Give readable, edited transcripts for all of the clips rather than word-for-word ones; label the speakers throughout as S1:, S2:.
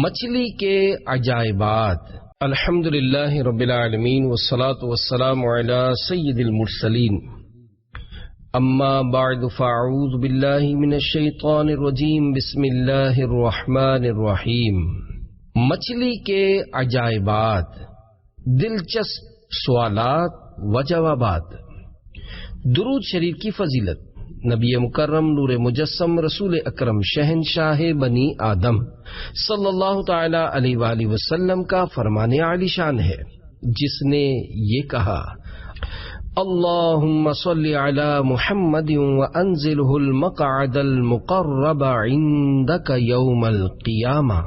S1: مچھلی کے عجائبات۔ الحمدللہ رب العالمین والصلاة والسلام علی سید المرسلین، اما بعد فاعوذ باللہ من الشیطان الرجیم، بسم اللہ الرحمن الرحیم۔ مچھلی کے عجائبات، دلچسپ سوالات و جوابات۔ درود شریف کی فضیلت۔ نبی مکرم نور مجسم رسول اکرم شہنشاہ بنی آدم صلی اللہ تعالی علیہ وآلہ وسلم کا فرمان عالی شان ہے، جس نے یہ کہا: اللہم صل علی محمد وانزلہ المقعد المقرب عندک یوم القیامہ۔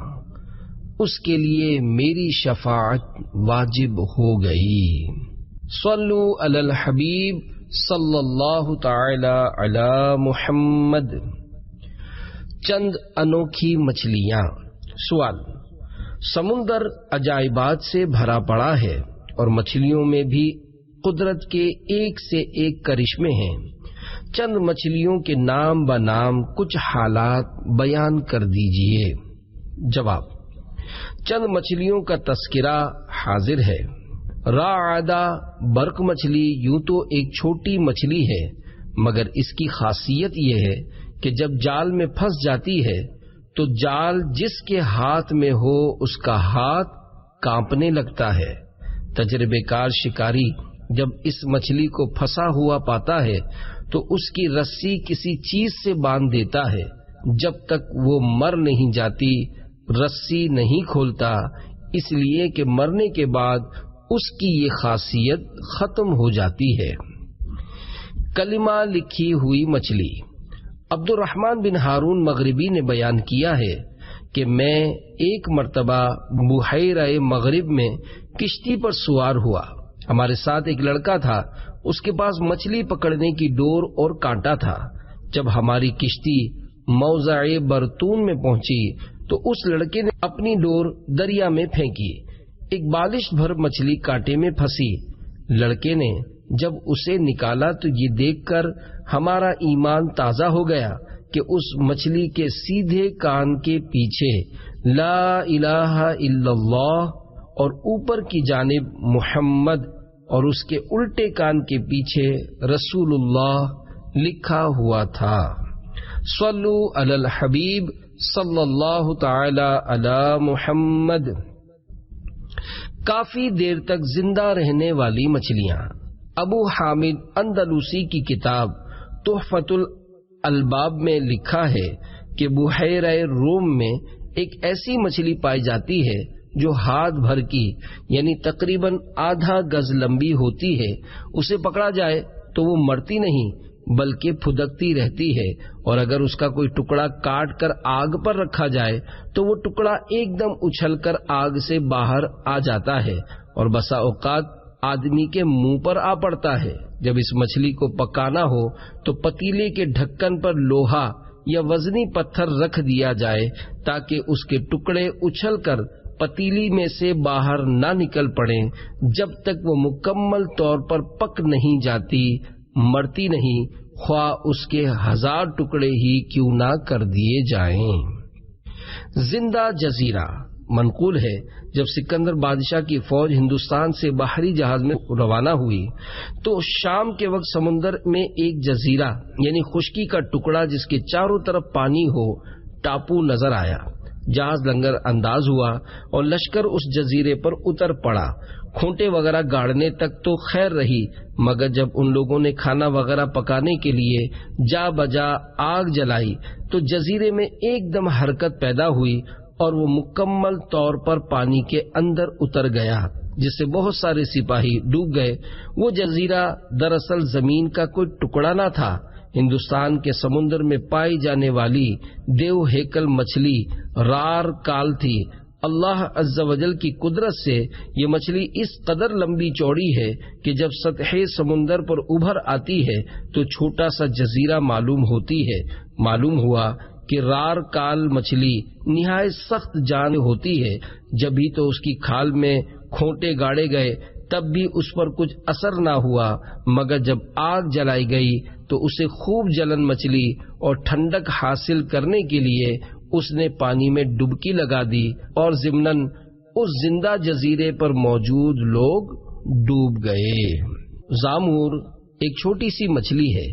S1: اس کے لیے میری شفاعت واجب ہو گئی۔ صلو علی الحبیب صلی اللہ تعالی علی محمد۔ چند انوکھی مچھلیاں۔ سوال: سمندر عجائبات سے بھرا پڑا ہے اور مچھلیوں میں بھی قدرت کے ایک سے ایک کرشمے ہیں۔ چند مچھلیوں کے نام بنام کچھ حالات بیان کر دیجئے۔ جواب: چند مچھلیوں کا تذکرہ حاضر ہے۔ راعدہ برق مچھلی یوں تو ایک چھوٹی مچھلی ہے، مگر اس کی خاصیت یہ ہے کہ جب جال میں پھنس جاتی ہے تو جال جس کے ہاتھ میں ہو اس کا ہاتھ کانپنے لگتا ہے۔ تجربے کار شکاری جب اس مچھلی کو پھنسا ہوا پاتا ہے تو اس کی رسی کسی چیز سے باندھ دیتا ہے۔ جب تک وہ مر نہیں جاتی رسی نہیں کھولتا، اس لیے کہ مرنے کے بعد اس کی یہ خاصیت ختم ہو جاتی ہے۔ کلمہ لکھی ہوئی مچھلی۔ عبد الرحمن بن ہارون مغربی نے بیان کیا ہے کہ میں ایک مرتبہ بحیرہ مغرب میں کشتی پر سوار ہوا۔ ہمارے ساتھ ایک لڑکا تھا، اس کے پاس مچھلی پکڑنے کی ڈور اور کانٹا تھا۔ جب ہماری کشتی موضع برتون میں پہنچی تو اس لڑکے نے اپنی ڈور دریا میں پھینکی۔ ایک بالش بھر مچھلی کانٹے میں پھنسی۔ لڑکے نے جب اسے نکالا تو یہ دیکھ کر ہمارا ایمان تازہ ہو گیا کہ اس مچھلی کے سیدھے کان کے پیچھے لا الہ الا اللہ اور اوپر کی جانب محمد اور اس کے الٹے کان کے پیچھے رسول اللہ لکھا ہوا تھا۔ صلو علی الحبیب صلی اللہ تعالی علی محمد۔ کافی دیر تک زندہ رہنے والی مچھلیاں۔ ابو حامد اندلوسی کی کتاب تحفۃ الالباب میں لکھا ہے کہ بحیرہ روم میں ایک ایسی مچھلی پائی جاتی ہے جو ہاتھ بھر کی یعنی تقریباً آدھا گز لمبی ہوتی ہے۔ اسے پکڑا جائے تو وہ مرتی نہیں بلکہ پھدکتی رہتی ہے، اور اگر اس کا کوئی ٹکڑا کاٹ کر آگ پر رکھا جائے تو وہ ٹکڑا ایک دم اچھل کر آگ سے باہر آ جاتا ہے اور بسا اوقات آدمی کے منہ پر آ پڑتا ہے۔ جب اس مچھلی کو پکانا ہو تو پتیلے کے ڈھکن پر لوہا یا وزنی پتھر رکھ دیا جائے تاکہ اس کے ٹکڑے اچھل کر پتیلی میں سے باہر نہ نکل پڑیں جب تک وہ مکمل طور پر پک نہیں جاتی، مرتی نہیں، خواہ اس کے 1000 ٹکڑے ہی کیوں نہ کر دیے جائیں۔ زندہ جزیرہ۔ منقول ہے جب سکندر بادشاہ کی فوج ہندوستان سے باہری جہاز میں روانہ ہوئی تو شام کے وقت سمندر میں ایک جزیرہ یعنی خشکی کا ٹکڑا جس کے چاروں طرف پانی ہو ٹاپو نظر آیا۔ جہاز لنگر انداز ہوا اور لشکر اس جزیرے پر اتر پڑا۔ کھونٹے وغیرہ گاڑنے تک تو خیر رہی، مگر جب ان لوگوں نے کھانا وغیرہ پکانے کے لیے جا بجا آگ جلائی تو جزیرے میں ایک دم حرکت پیدا ہوئی اور وہ مکمل طور پر پانی کے اندر اتر گیا، جس سے بہت سارے سپاہی ڈوب گئے۔ وہ جزیرہ دراصل زمین کا کوئی ٹکڑا نہ تھا، ہندوستان کے سمندر میں پائی جانے والی دیو ہیکل مچھلی رار کال تھی۔ اللہ عز و جل کی قدرت سے یہ مچھلی اس قدر لمبی چوڑی ہے کہ جب سطح سمندر پر ابھر آتی ہے تو چھوٹا سا جزیرہ معلوم ہوتی ہے۔ معلوم ہوا کہ رار کال مچھلی نہایت سخت جان ہوتی ہے، جبھی تو اس کی کھال میں کھونٹے گاڑے گئے تب بھی اس پر کچھ اثر نہ ہوا، مگر جب آگ جلائی گئی تو اسے خوب جلن مچلی اور ٹھنڈک حاصل کرنے کے لیے اس نے پانی میں ڈبکی لگا دی اور ضمناً اس زندہ جزیرے پر موجود لوگ ڈوب گئے۔ زامور ایک چھوٹی سی مچھلی ہے۔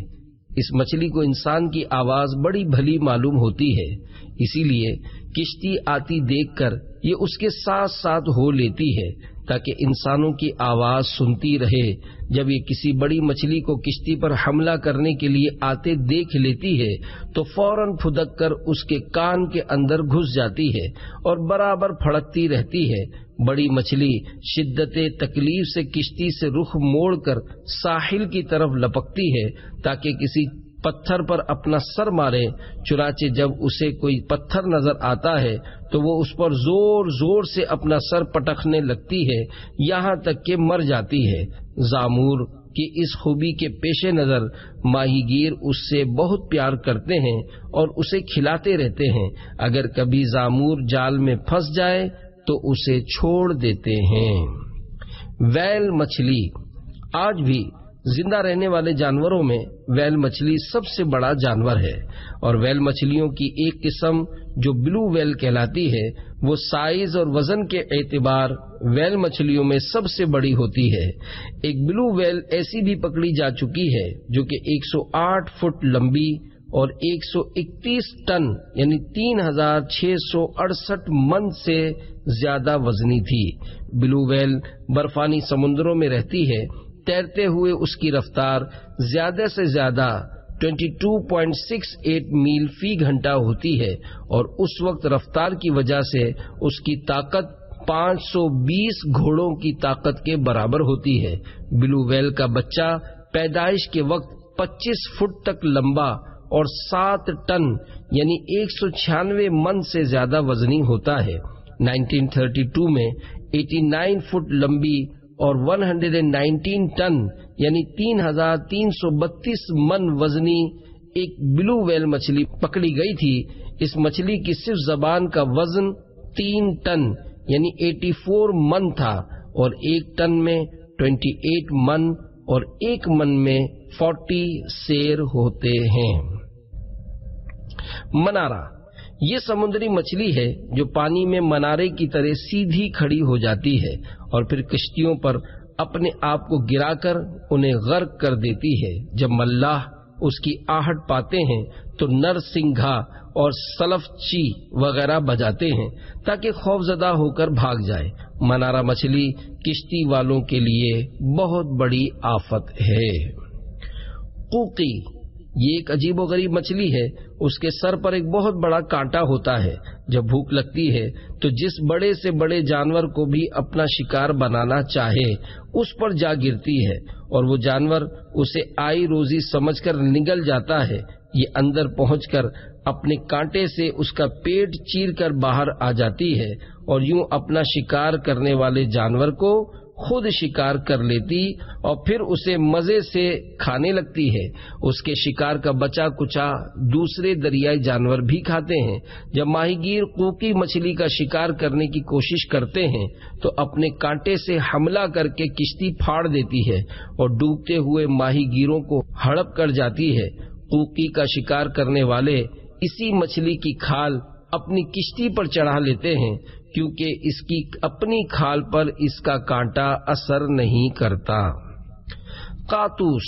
S1: اس مچھلی کو انسان کی آواز بڑی بھلی معلوم ہوتی ہے، اسی لیے کشتی آتی دیکھ کر یہ اس کے ساتھ ساتھ ہو لیتی ہے تاکہ انسانوں کی آواز سنتی رہے۔ جب یہ کسی بڑی مچھلی کو کشتی پر حملہ کرنے کے لیے آتے دیکھ لیتی ہے تو فوراً پھدک کر اس کے کان کے اندر گھس جاتی ہے اور برابر پھڑکتی رہتی ہے۔ بڑی مچھلی شدت تکلیف سے کشتی سے رخ موڑ کر ساحل کی طرف لپکتی ہے تاکہ کسی پتھر پر اپنا سر مارے، چنانچہ جب اسے کوئی پتھر نظر آتا ہے تو وہ اس پر زور زور سے اپنا سر پٹکنے لگتی ہے یہاں تک کہ مر جاتی ہے۔ زامور کی اس خوبی کے پیش نظر ماہی گیر اس سے بہت پیار کرتے ہیں اور اسے کھلاتے رہتے ہیں۔ اگر کبھی زامور جال میں پھنس جائے تو اسے چھوڑ دیتے ہیں۔ ویل مچھلی آج بھی زندہ رہنے والے جانوروں میں ویل مچھلی سب سے بڑا جانور ہے، اور ویل مچھلیوں کی ایک قسم جو بلو ویل کہلاتی ہے وہ سائز اور وزن کے اعتبار ویل مچھلیوں میں سب سے بڑی ہوتی ہے۔ ایک بلو ویل ایسی بھی پکڑی جا چکی ہے جو کہ 108 فٹ لمبی اور 131 ٹن یعنی 3668 من سے زیادہ وزنی تھی۔ بلو ویل برفانی سمندروں میں رہتی ہے۔ تیرتے ہوئے اس کی رفتار زیادہ سے زیادہ 22.68 میل فی گھنٹہ ہوتی ہے، اور اس وقت رفتار کی وجہ سے اس کی طاقت 520 گھوڑوں کی طاقت کے برابر ہوتی ہے۔ بلو ویل کا بچہ پیدائش کے وقت 25 فٹ تک لمبا اور 7 ٹن یعنی 196 من سے زیادہ وزنی ہوتا ہے۔ 1932 میں 89 فٹ لمبی اور 119 ٹن یعنی 3332 من وزنی ایک بلو ویل مچھلی پکڑی گئی تھی۔ اس مچھلی کی صرف زبان کا وزن 3 ٹن یعنی 84 من تھا، اور 1 ٹن میں 28 من اور 1 من میں 40 سیر ہوتے ہیں۔ منارہ یہ سمندری مچھلی ہے جو پانی میں منارے کی طرح سیدھی کھڑی ہو جاتی ہے اور پھر کشتیوں پر اپنے آپ کو گرا کر انہیں غرق کر دیتی ہے۔ جب ملاح اس کی آہٹ پاتے ہیں تو نر سنگھا اور سلفچی وغیرہ بجاتے ہیں تاکہ خوفزدہ ہو کر بھاگ جائے۔ منارہ مچھلی کشتی والوں کے لیے بہت بڑی آفت ہے۔ قوقی یہ ایک عجیب و غریب مچھلی ہے۔ اس کے سر پر ایک بہت بڑا کانٹا ہوتا ہے۔ جب بھوک لگتی ہے تو جس بڑے سے بڑے جانور کو بھی اپنا شکار بنانا چاہے اس پر جا گرتی ہے، اور وہ جانور اسے آئی روزی سمجھ کر نگل جاتا ہے۔ یہ اندر پہنچ کر اپنے کانٹے سے اس کا پیٹ چیر کر باہر آ جاتی ہے اور یوں اپنا شکار کرنے والے جانور کو خود شکار کر لیتی اور پھر اسے مزے سے کھانے لگتی ہے۔ اس کے شکار کا بچا کچا دوسرے دریائی جانور بھی کھاتے ہیں۔ جب ماہی گیر قوقی مچھلی کا شکار کرنے کی کوشش کرتے ہیں تو اپنے کانٹے سے حملہ کر کے کشتی پھاڑ دیتی ہے اور ڈوبتے ہوئے ماہی گیروں کو ہڑپ کر جاتی ہے۔ قوقی کا شکار کرنے والے اسی مچھلی کی کھال اپنی کشتی پر چڑھا لیتے ہیں کیونکہ اس کی اپنی کھال پر اس کا کانٹا اثر نہیں کرتا۔ قاطوس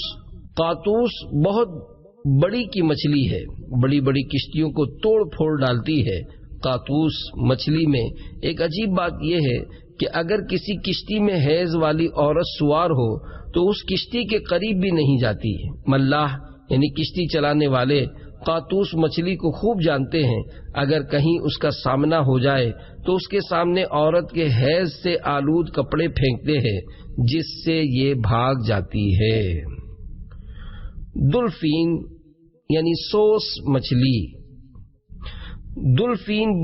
S1: بہت بڑی کی مچھلی ہے، بڑی بڑی کشتیوں کو توڑ پھوڑ ڈالتی ہے۔ قاطوس مچھلی میں ایک عجیب بات یہ ہے کہ اگر کسی کشتی میں حیض والی عورت سوار ہو تو اس کشتی کے قریب بھی نہیں جاتی۔ ملاح یعنی کشتی چلانے والے قاطوس مچھلی کو خوب جانتے ہیں۔ اگر کہیں اس کا سامنا ہو جائے تو اس کے سامنے عورت کے حیض سے آلود کپڑے پھینکتے ہیں جس سے یہ بھاگ جاتی ہے۔ ڈولفین یعنی سوس مچھلی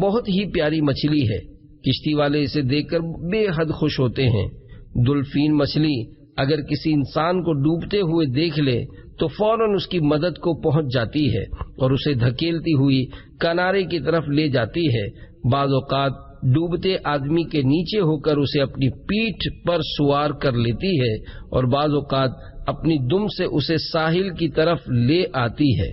S1: بہت ہی پیاری مچھلی ہے۔ کشتی والے اسے دیکھ کر بے حد خوش ہوتے ہیں۔ ڈولفین مچھلی اگر کسی انسان کو ڈوبتے ہوئے دیکھ لے تو فوراً اس کی مدد کو پہنچ جاتی ہے اور اسے دھکیلتی ہوئی کنارے کی طرف لے جاتی ہے۔ بعض اوقات ڈوبتے آدمی کے نیچے ہو کر اسے اپنی پیٹھ پر سوار کر لیتی ہے اور بعض اوقات اپنی دم سے اسے ساحل کی طرف لے آتی ہے۔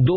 S1: 2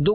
S1: 2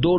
S1: 2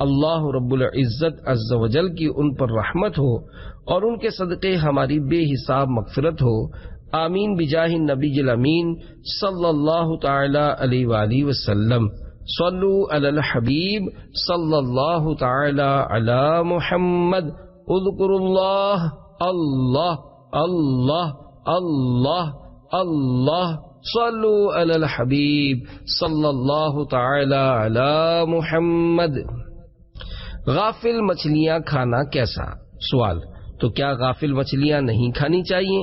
S1: اللہ رب العزت عز و جل کی ان پر رحمت ہو اور ان کے صدقے ہماری بے حساب مغفرت ہو. آمین بجاہ النبی الامین صلی اللہ تعالی علیہ وآلہ وسلم. صلو علی الحبیب صلی اللہ تعالی علی محمد. اذکر اللہ اللہ اللہ اللہ اللہ. صلو علی الحبیب صلی اللہ تعالی علی محمد. غافل مچھلیاں کھانا کیسا؟ سوال: تو کیا غافل مچھلیاں نہیں کھانی چاہیے؟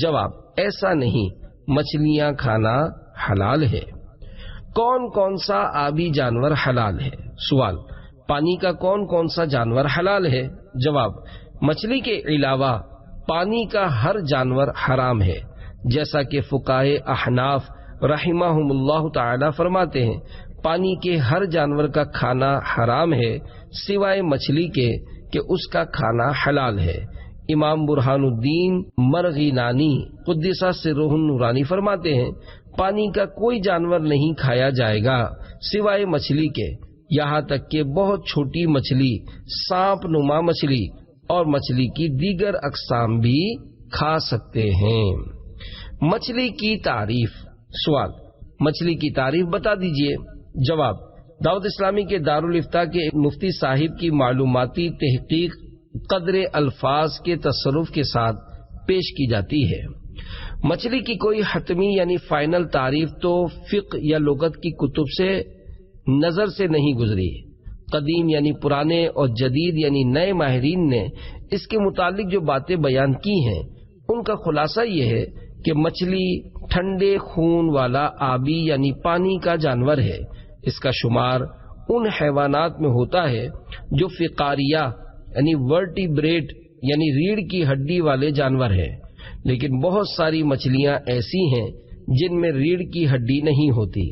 S1: جواب: ایسا نہیں، مچھلیاں کھانا حلال ہے. کون کون سا آبی جانور حلال ہے؟ سوال: پانی کا کون کون سا جانور حلال ہے؟ جواب: مچھلی کے علاوہ پانی کا ہر جانور حرام ہے، جیسا کہ فقہائے احناف رحمہم اللہ تعالی فرماتے ہیں پانی کے ہر جانور کا کھانا حرام ہے سوائے مچھلی کے کہ اس کا کھانا حلال ہے. امام برہان الدین مرغینانی قدس سرہ النورانی فرماتے ہیں پانی کا کوئی جانور نہیں کھایا جائے گا سوائے مچھلی کے، یہاں تک کہ بہت چھوٹی مچھلی، سانپ نما مچھلی اور مچھلی کی دیگر اقسام بھی کھا سکتے ہیں. مچھلی کی تعریف. سوال: مچھلی کی تعریف بتا دیجئے. جواب: دعوت اسلامی کے دارالافتاء کے ایک مفتی صاحب کی معلوماتی تحقیق قدر الفاظ کے تصرف کے ساتھ پیش کی جاتی ہے. مچھلی کی کوئی حتمی یعنی فائنل تعریف تو فقہ یا لغت کی کتب سے نظر سے نہیں گزری. قدیم یعنی پرانے اور جدید یعنی نئے ماہرین نے اس کے متعلق جو باتیں بیان کی ہیں ان کا خلاصہ یہ ہے کہ مچھلی ٹھنڈے خون والا آبی یعنی پانی کا جانور ہے. اس کا شمار ان حیوانات میں ہوتا ہے جو فقاریہ یعنی ورٹیبریٹ یعنی ریڑھ کی ہڈی والے جانور ہیں، لیکن بہت ساری مچھلیاں ایسی ہیں جن میں ریڑھ کی ہڈی نہیں ہوتی.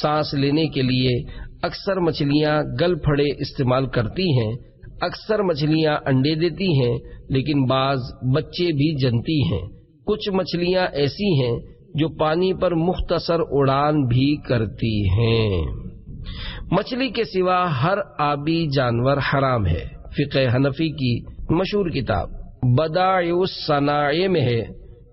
S1: سانس لینے کے لیے اکثر مچھلیاں گل پھڑے استعمال کرتی ہیں. اکثر مچھلیاں انڈے دیتی ہیں لیکن بعض بچے بھی جنتی ہیں. کچھ مچھلیاں ایسی ہیں جو پانی پر مختصر اڑان بھی کرتی ہیں. مچھلی کے سوا ہر آبی جانور حرام ہے. فقہ حنفی کی مشہور کتاب بدائع الصنائع میں ہے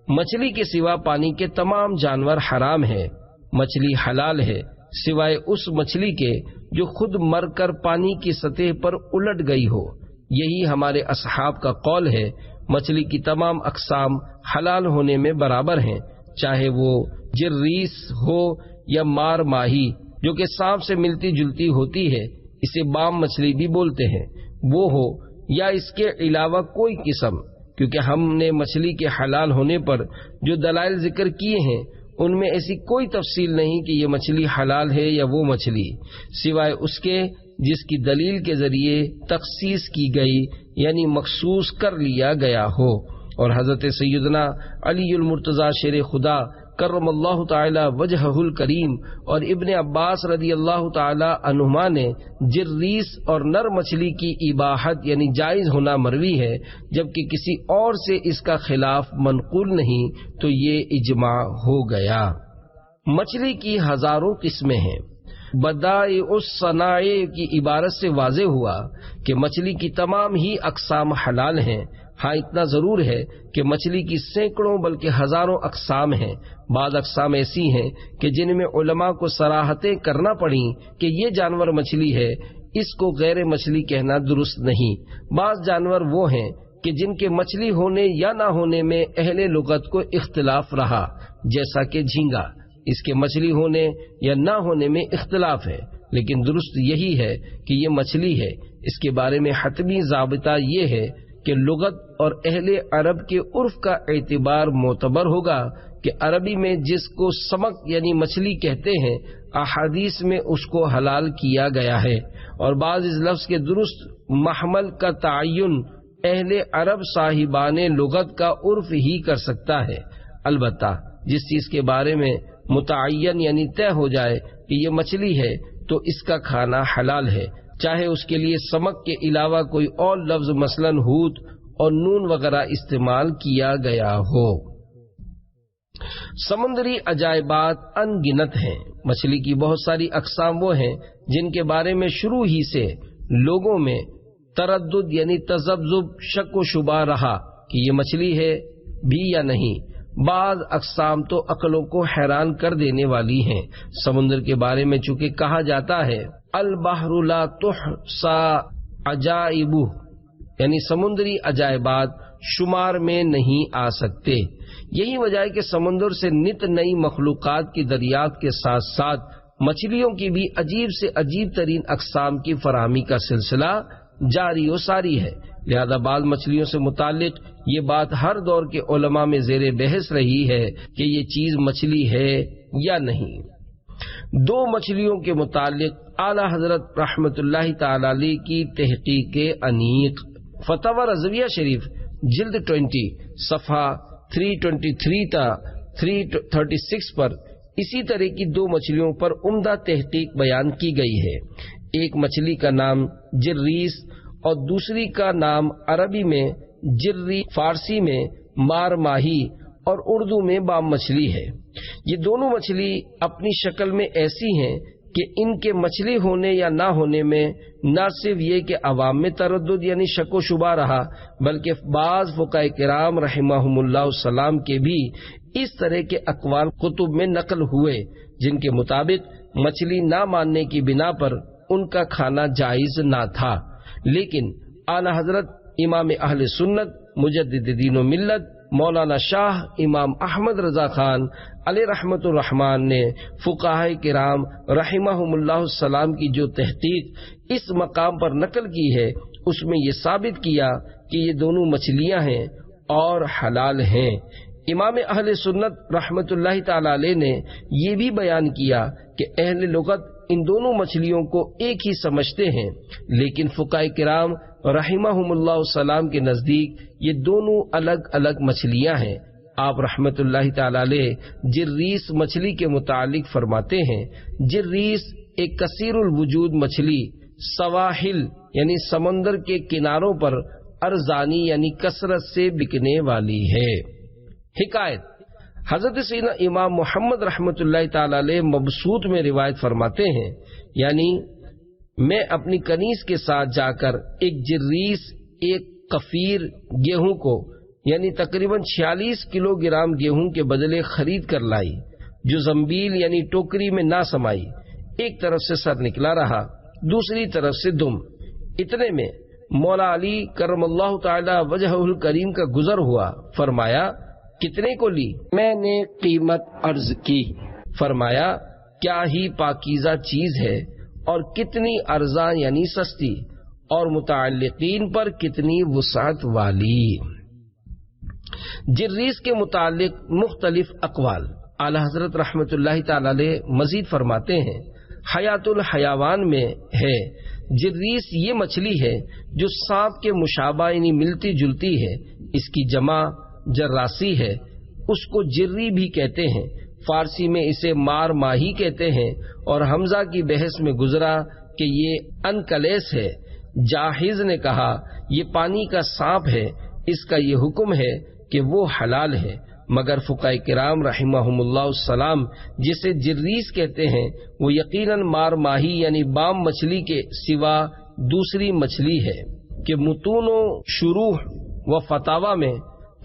S1: مچھلی کے سوا پانی کے تمام جانور حرام ہیں. مچھلی حلال ہے سوائے اس مچھلی کے جو خود مر کر پانی کی سطح پر الٹ گئی ہو. یہی ہمارے اصحاب کا قول ہے. مچھلی کی تمام اقسام حلال ہونے میں برابر ہیں، چاہے وہ جریس ہو یا مار ماہی جو کہ سانپ سے ملتی جلتی ہوتی ہے، اسے بام مچھلی بھی بولتے ہیں، وہ ہو یا اس کے علاوہ کوئی قسم، کیونکہ ہم نے مچھلی کے حلال ہونے پر جو دلائل ذکر کیے ہیں ان میں ایسی کوئی تفصیل نہیں کہ یہ مچھلی حلال ہے یا وہ مچھلی، سوائے اس کے جس کی دلیل کے ذریعے تخصیص کی گئی یعنی مخصوص کر لیا گیا ہو. اور حضرت سیدنا علی المرتضی شیر خدا کرم اللہ تعالی وجہہ الکریم اور ابن عباس رضی اللہ تعالی عنہما نے جریس اور نر مچھلی کی اباحت یعنی جائز ہونا مروی ہے، جبکہ کسی اور سے اس کا خلاف منقول نہیں، تو یہ اجماع ہو گیا. مچھلی کی ہزاروں قسمیں ہیں. بدائع الصنائع کی عبارت سے واضح ہوا کہ مچھلی کی تمام ہی اقسام حلال ہیں. ہاں اتنا ضرور ہے کہ مچھلی کی سینکڑوں بلکہ ہزاروں اقسام ہیں. بعض اقسام ایسی ہیں کہ جن میں علماء کو صراحتیں کرنا پڑیں کہ یہ جانور مچھلی ہے، اس کو غیر مچھلی کہنا درست نہیں. بعض جانور وہ ہیں کہ جن کے مچھلی ہونے یا نہ ہونے میں اہل لغت کو اختلاف رہا، جیسا کہ جھینگا، اس کے مچھلی ہونے یا نہ ہونے میں اختلاف ہے، لیکن درست یہی ہے کہ یہ مچھلی ہے. اس کے بارے میں حتمی ضابطہ یہ ہے کہ لغت اور اہل عرب کے عرف کا اعتبار معتبر ہوگا کہ عربی میں جس کو سمک یعنی مچھلی کہتے ہیں احادیث میں اس کو حلال کیا گیا ہے، اور بعض اس لفظ کے درست محمل کا تعین اہل عرب صاحبان لغت کا عرف ہی کر سکتا ہے. البتہ جس چیز کے بارے میں متعین یعنی طے ہو جائے کہ یہ مچھلی ہے تو اس کا کھانا حلال ہے، چاہے اس کے لیے سمک کے علاوہ کوئی اور لفظ مثلاً ہوت اور نون وغیرہ استعمال کیا گیا ہو. سمندری عجائبات ان گنت ہیں. مچھلی کی بہت ساری اقسام وہ ہیں جن کے بارے میں شروع ہی سے لوگوں میں تردد یعنی تذبذب، شک و شبہ رہا کہ یہ مچھلی ہے بھی یا نہیں۔ بعض اقسام تو عقلوں کو حیران کر دینے والی ہیں۔ سمندر کے بارے میں چونکہ کہا جاتا ہے البحر لا تحصى عجائبہ، یعنی سمندری عجائبات شمار میں نہیں آ سکتے۔ یہی وجہ ہے کہ سمندر سے نت نئی مخلوقات کی دریافت کے ساتھ ساتھ مچھلیوں کی بھی عجیب سے عجیب ترین اقسام کی فراہمی کا سلسلہ جاری و ساری ہے۔ لہذا بعض مچھلیوں سے متعلق یہ بات ہر دور کے علماء میں زیر بحث رہی ہے کہ یہ چیز مچھلی ہے یا نہیں۔ دو مچھلیوں کے متعلق اعلی حضرت رحمت اللہ تعالی علیہ کی تحقیق انیق، فتاوی رضویہ شریف جلد 20 صفحہ 323 تا 336 پر اسی طرح کی دو مچھلیوں پر عمدہ تحقیق بیان کی گئی ہے۔ ایک مچھلی کا نام جریس اور دوسری کا نام عربی میں جری، فارسی میں مار ماہی اور اردو میں بام مچھلی ہے۔ یہ دونوں مچھلی اپنی شکل میں ایسی ہیں کہ ان کے مچھلی ہونے یا نہ ہونے میں نہ صرف یہ کہ عوام میں تردد یعنی شک و شبہ رہا، بلکہ بعض فقہاء کرام رحمہم اللہ السلام کے بھی اس طرح کے اقوال کتب میں نقل ہوئے جن کے مطابق مچھلی نہ ماننے کی بنا پر ان کا کھانا جائز نہ تھا، لیکن اعلی حضرت امام اہل سنت مجدد دین و ملت مولانا شاہ امام احمد رضا خان علیہ رحمت الرحمن نے فقہاء کرام رحمہم اللہ السلام کی جو تحقیق اس مقام پر نقل کی ہے اس میں یہ ثابت کیا کہ یہ دونوں مچھلیاں ہیں اور حلال ہیں۔ امام اہل سنت رحمت اللہ تعالی علیہ نے یہ بھی بیان کیا کہ اہل لغت ان دونوں مچھلیوں کو ایک ہی سمجھتے ہیں، لیکن فقہاء کرام رحمہم اللہ السلام کے نزدیک یہ دونوں الگ الگ مچھلیاں ہیں۔ آپ رحمت اللہ تعالی علیہ جریس مچھلی کے متعلق فرماتے ہیں، جریس ایک کثیر الوجود مچھلی سواحل یعنی سمندر کے کناروں پر ارزانی یعنی کثرت سے بکنے والی ہے۔ حکایت حضرت سیدنا امام محمد رحمت اللہ تعالی علیہ مبسوط میں روایت فرماتے ہیں، یعنی میں اپنی کنیز کے ساتھ جا کر ایک جریس، ایک کفیر گیہوں کو یعنی تقریباً 46 کلو گرام گیہوں کے بدلے خرید کر لائی، جو زنبیل یعنی ٹوکری میں نہ سمائی۔ ایک طرف سے سر نکلا رہا، دوسری طرف سے دم۔ اتنے میں مولا علی کرم اللہ تعالی وجہہ الکریم کا گزر ہوا۔ فرمایا کتنے کو لی؟ میں نے قیمت عرض کی۔ فرمایا کیا ہی پاکیزہ چیز ہے اور کتنی ارزاں یعنی سستی، اور متعلقین پر کتنی وسعت والی۔ جریس کے متعلق مختلف اقوال۔ اعلی حضرت رحمت اللہ تعالی علیہ مزید فرماتے ہیں، حیات الحیوان میں ہے جریس یہ مچھلی ہے جو سانپ کے مشابہ یعنی ملتی جلتی ہے، اس کی جمع جراسی ہے، اس کو جری بھی کہتے ہیں، فارسی میں اسے مار ماہی کہتے ہیں، اور حمزہ کی بحث میں گزرا کہ یہ انکلیس ہے۔ جاہز نے کہا یہ پانی کا سانپ ہے، اس کا یہ حکم ہے کہ وہ حلال ہے، مگر فقہاء کرام رحمہم اللہ السلام جسے جریس کہتے ہیں وہ یقیناً مار ماہی یعنی بام مچھلی کے سوا دوسری مچھلی ہے، کہ متون و شروح و فتاوی میں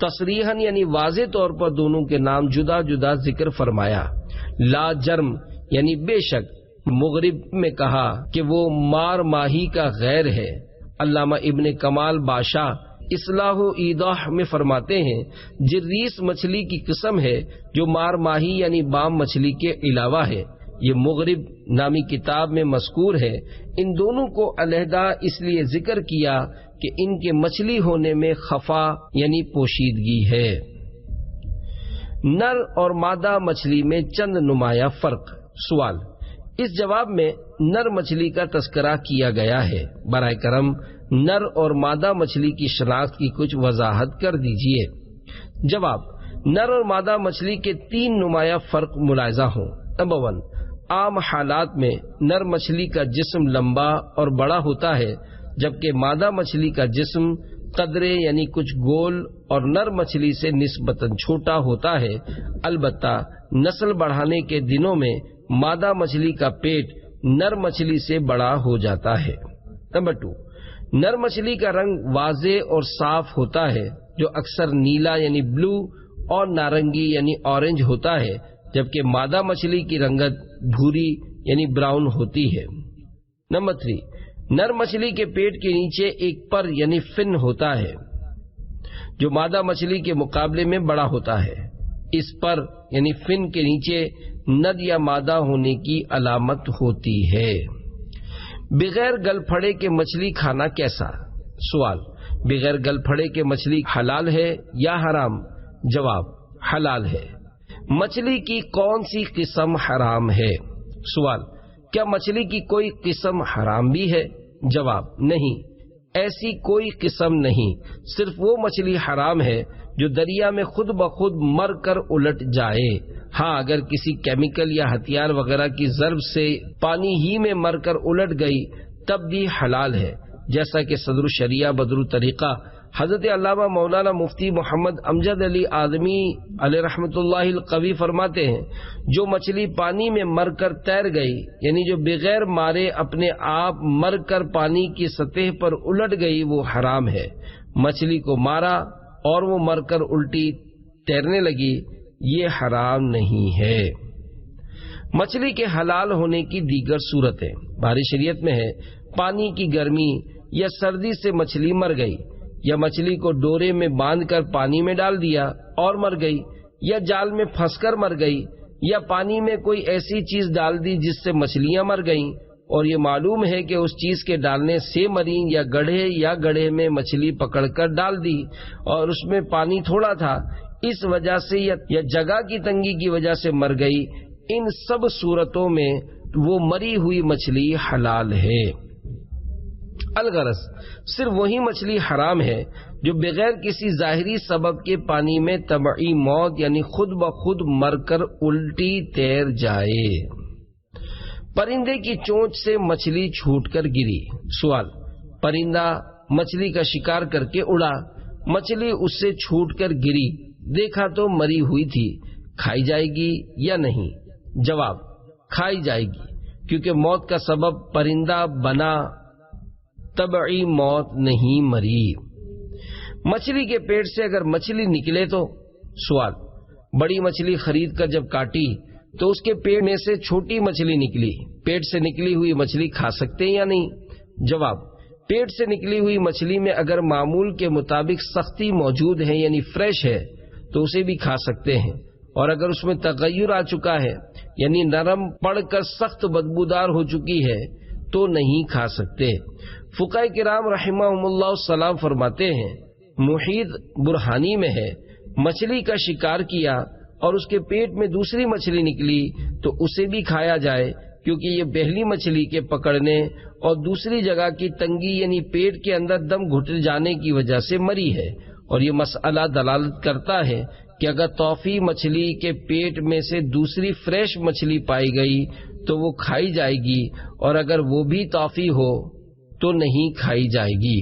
S1: تصریحاً یعنی واضح طور پر دونوں کے نام جدا جدا ذکر فرمایا۔ لا جرم یعنی بے شک، مغرب میں کہا کہ وہ مار ماہی کا غیر ہے۔ علامہ ابن کمال بادشاہ اصلاح و ایضاح میں فرماتے ہیں جریس مچھلی کی قسم ہے جو مار ماہی یعنی بام مچھلی کے علاوہ ہے، یہ مغرب نامی کتاب میں مذکور ہے۔ ان دونوں کو علیحدہ اس لیے ذکر کیا کہ ان کے مچھلی ہونے میں خفا یعنی پوشیدگی ہے۔ نر اور مادہ مچھلی میں چند نمایاں فرق۔ سوال، اس جواب میں نر مچھلی کا تذکرہ کیا گیا ہے، براہ کرم نر اور مادہ مچھلی کی شناخت کی کچھ وضاحت کر دیجیے۔ جواب، نر اور مادہ مچھلی کے 3 نمایاں فرق ملاحظہ ہوں۔ نمبر 1، عام حالات میں نر مچھلی کا جسم لمبا اور بڑا ہوتا ہے، جبکہ مادہ مچھلی کا جسم قدرے یعنی کچھ گول اور نر مچھلی سے نسبتاً چھوٹا ہوتا ہے۔ البتہ نسل بڑھانے کے دنوں میں مادہ مچھلی کا پیٹ نر مچھلی سے بڑا ہو جاتا ہے۔ نمبر 2، نر مچھلی کا رنگ واضح اور صاف ہوتا ہے جو اکثر نیلا یعنی بلو اور نارنگی یعنی اورنج ہوتا ہے، جبکہ مادہ مچھلی کی رنگت بھوری یعنی براؤن ہوتی ہے۔ نمبر 3، نر مچھلی کے پیٹ کے نیچے ایک پر یعنی فن ہوتا ہے جو مادہ مچھلی کے مقابلے میں بڑا ہوتا ہے۔ اس پر یعنی فن کے نیچے ند یا مادہ ہونے کی علامت ہوتی ہے۔ بغیر گل پھڑے کے مچھلی کھانا کیسا؟ سوال، بغیر گل پھڑے کے مچھلی حلال ہے یا حرام؟ جواب، حلال ہے۔ مچھلی کی کون سی قسم حرام ہے؟ سوال، کیا مچھلی کی کوئی قسم حرام بھی ہے؟ جواب، نہیں، ایسی کوئی قسم نہیں، صرف وہ مچھلی حرام ہے جو دریا میں خود بخود مر کر الٹ جائے۔ ہاں، اگر کسی کیمیکل یا ہتھیار وغیرہ کی ضرب سے پانی ہی میں مر کر الٹ گئی تب بھی حلال ہے، جیسا کہ صدر الشریعہ بدر الطریقہ حضرت علامہ مولانا مفتی محمد امجد علی اعظمی علیہ رحمۃ اللہ القوی فرماتے ہیں، جو مچھلی پانی میں مر کر تیر گئی یعنی جو بغیر مارے اپنے آپ مر کر پانی کی سطح پر الٹ گئی وہ حرام ہے۔ مچھلی کو مارا اور وہ مر کر الٹی تیرنے لگی، یہ حرام نہیں ہے۔ مچھلی کے حلال ہونے کی دیگر صورتیں بحری شریعت میں ہے، پانی کی گرمی یا سردی سے مچھلی مر گئی، یا مچھلی کو ڈورے میں باندھ کر پانی میں ڈال دیا اور مر گئی، یا جال میں پھنس کر مر گئی، یا پانی میں کوئی ایسی چیز ڈال دی جس سے مچھلیاں مر گئیں اور یہ معلوم ہے کہ اس چیز کے ڈالنے سے مری، یا گڑھے میں مچھلی پکڑ کر ڈال دی اور اس میں پانی تھوڑا تھا، اس وجہ سے یا جگہ کی تنگی کی وجہ سے مر گئی، ان سب صورتوں میں وہ مری ہوئی مچھلی حلال ہے۔ الغرض صرف وہی مچھلی حرام ہے جو بغیر کسی ظاہری سبب کے پانی میں طبعی موت یعنی خود بخود مر کر الٹی تیر جائے۔ پرندے کی چونچ سے مچھلی چھوٹ کر گری۔ سوال، پرندہ مچھلی کا شکار کر کے اڑا، مچھلی اس سے چھوٹ کر گری، دیکھا تو مری ہوئی تھی، کھائی جائے گی یا نہیں؟ جواب، کھائی جائے گی، کیونکہ موت کا سبب پرندہ بنا، طبعی موت نہیں مری۔ مچھلی کے پیٹ سے اگر مچھلی نکلے تو؟ سوال، بڑی مچھلی خرید کر جب کاٹی تو اس کے پیٹ میں سے چھوٹی مچھلی نکلی، پیٹ سے نکلی ہوئی مچھلی کھا سکتے ہیں یا نہیں؟ جواب، پیٹ سے نکلی ہوئی مچھلی میں اگر معمول کے مطابق سختی موجود ہے یعنی فریش ہے تو اسے بھی کھا سکتے ہیں، اور اگر اس میں تغیر آ چکا ہے یعنی نرم پڑ کر سخت بدبودار ہو چکی ہے تو نہیں کھا سکتے۔ فقہاء کرام رحمہم اللہ السلام فرماتے ہیں، محیط برہانی میں ہے، مچھلی کا شکار کیا اور اس کے پیٹ میں دوسری مچھلی نکلی تو اسے بھی کھایا جائے، کیونکہ یہ پہلی مچھلی کے پکڑنے اور دوسری جگہ کی تنگی یعنی پیٹ کے اندر دم گھٹ جانے کی وجہ سے مری ہے، اور یہ مسئلہ دلالت کرتا ہے کہ اگر توفی مچھلی کے پیٹ میں سے دوسری فریش مچھلی پائی گئی تو وہ کھائی جائے گی، اور اگر وہ بھی توفی ہو تو نہیں کھائی جائے گی۔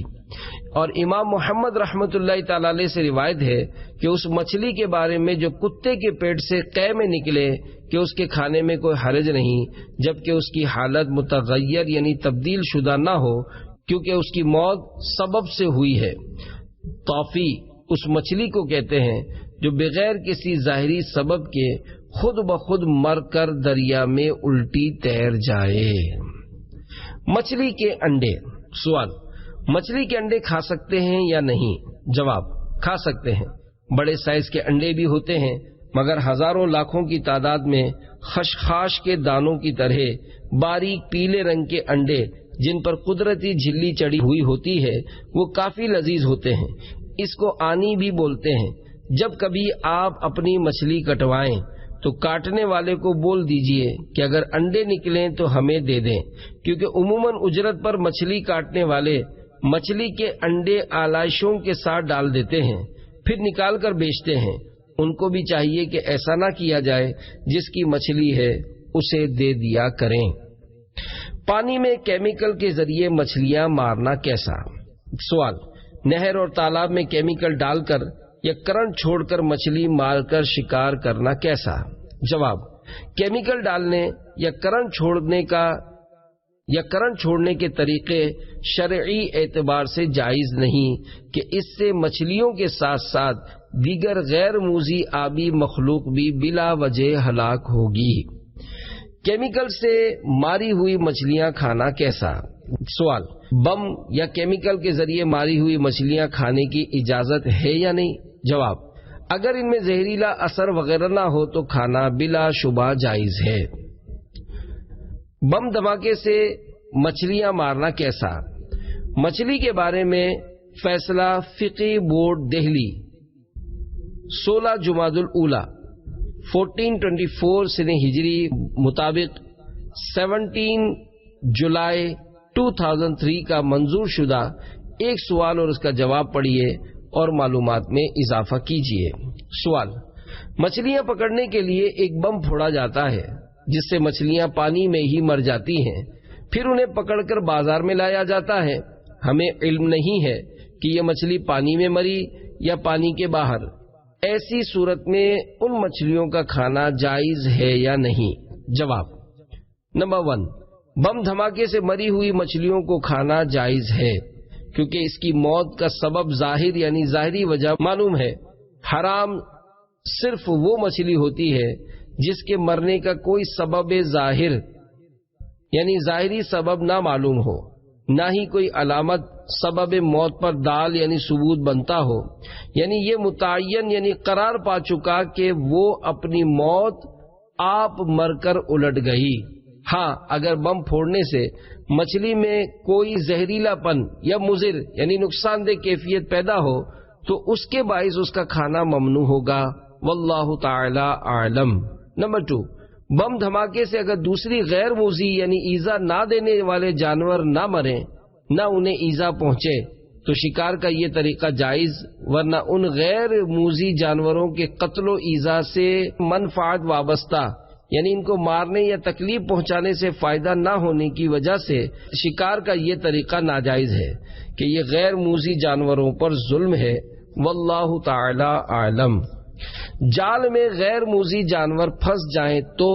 S1: اور امام محمد رحمت اللہ تعالی علیہ سے روایت ہے کہ اس مچھلی کے بارے میں جو کتے کے پیٹ سے قے میں نکلے کہ اس کے کھانے میں کوئی حرج نہیں، جبکہ اس کی حالت متغیر یعنی تبدیل شدہ نہ ہو، کیونکہ اس کی موت سبب سے ہوئی ہے۔ توفی اس مچھلی کو کہتے ہیں جو بغیر کسی ظاہری سبب کے خود بخود مر کر دریا میں الٹی تیر جائے۔ مچھلی کے انڈے۔ سوال، مچھلی کے انڈے کھا سکتے ہیں یا نہیں؟ جواب، کھا سکتے ہیں۔ بڑے سائز کے انڈے بھی ہوتے ہیں، مگر ہزاروں لاکھوں کی تعداد میں خشخاش کے دانوں کی طرح باریک پیلے رنگ کے انڈے جن پر قدرتی جھلی چڑھی ہوئی ہوتی ہے وہ کافی لذیذ ہوتے ہیں۔ اس کو آنی بھی بولتے ہیں۔ جب کبھی آپ اپنی مچھلی کٹوائیں تو کاٹنے والے کو بول دیجئے کہ اگر انڈے نکلیں تو ہمیں دے دیں، کیونکہ عموماً اجرت پر مچھلی کاٹنے والے مچھلی کے انڈے آلائشوں کے ساتھ ڈال دیتے ہیں، پھر نکال کر بیچتے ہیں۔ ان کو بھی چاہیے کہ ایسا نہ کیا جائے، جس کی مچھلی ہے اسے دے دیا کریں۔ پانی میں کیمیکل کے ذریعے مچھلیاں مارنا کیسا؟ سوال، نہر اور تالاب میں کیمیکل ڈال کر یا کرنٹ چھوڑ کر مچھلی مار کر شکار کرنا کیسا؟ جواب، کیمیکل ڈالنے یا کرنٹ چھوڑنے کا یا کرنٹ چھوڑنے کے طریقے شرعی اعتبار سے جائز نہیں کہ اس سے مچھلیوں کے ساتھ ساتھ دیگر غیر موذی آبی مخلوق بھی بلا وجہ ہلاک ہوگی۔ کیمیکل سے ماری ہوئی مچھلیاں کھانا کیسا؟ سوال، بم یا کیمیکل کے ذریعے ماری ہوئی مچھلیاں کھانے کی اجازت ہے یا نہیں؟ جواب، اگر ان میں زہریلا اثر وغیرہ نہ ہو تو کھانا بلا شبہ جائز ہے۔ بم دھماکے سے مچھلیاں مارنا کیسا؟ مچھلی کے بارے میں فیصلہ فقی بورڈ دہلی 16 جمادی الاولی 1424 سنہ ہجری مطابق 17 جولائی 2003 کا منظور شدہ ایک سوال اور اس کا جواب پڑھیے اور معلومات میں اضافہ کیجیے۔ سوال، مچھلیاں پکڑنے کے لیے ایک بم پھوڑا جاتا ہے جس سے مچھلیاں پانی میں ہی مر جاتی ہیں، پھر انہیں پکڑ کر بازار میں لایا جاتا ہے۔ ہمیں علم نہیں ہے کہ یہ مچھلی پانی میں مری یا پانی کے باہر۔ ایسی صورت میں ان مچھلیوں کا کھانا جائز ہے یا نہیں؟ جواب، نمبر 1، بم دھماکے سے مری ہوئی مچھلیوں کو کھانا جائز ہے کیونکہ اس کی موت کا سبب ظاہر یعنی ظاہری وجہ معلوم ہے۔ حرام صرف وہ مچھلی ہوتی ہے جس کے مرنے کا کوئی سبب ظاہر یعنی ظاہری سبب نہ معلوم ہو، نہ ہی کوئی علامت سبب موت پر دال یعنی ثبوت بنتا ہو، یعنی یہ متعین یعنی قرار پا چکا کہ وہ اپنی موت آپ مر کر الٹ گئی۔ ہاں، اگر بم پھوڑنے سے مچھلی میں کوئی زہریلا پن یا مضر یعنی نقصان دہ کیفیت پیدا ہو تو اس کے باعث اس کا کھانا ممنوع ہوگا، واللہ تعالی اعلم۔ نمبر 2، بم دھماکے سے اگر دوسری غیر موذی یعنی ایذا نہ دینے والے جانور نہ مریں، نہ انہیں ایذا پہنچے تو شکار کا یہ طریقہ جائز، ورنہ ان غیر موذی جانوروں کے قتل و ایذا سے منفعت وابستہ یعنی ان کو مارنے یا تکلیف پہنچانے سے فائدہ نہ ہونے کی وجہ سے شکار کا یہ طریقہ ناجائز ہے کہ یہ غیر موذی جانوروں پر ظلم ہے، واللہ تعالی اعلم۔ جال میں غیر موذی جانور پھنس جائیں تو؟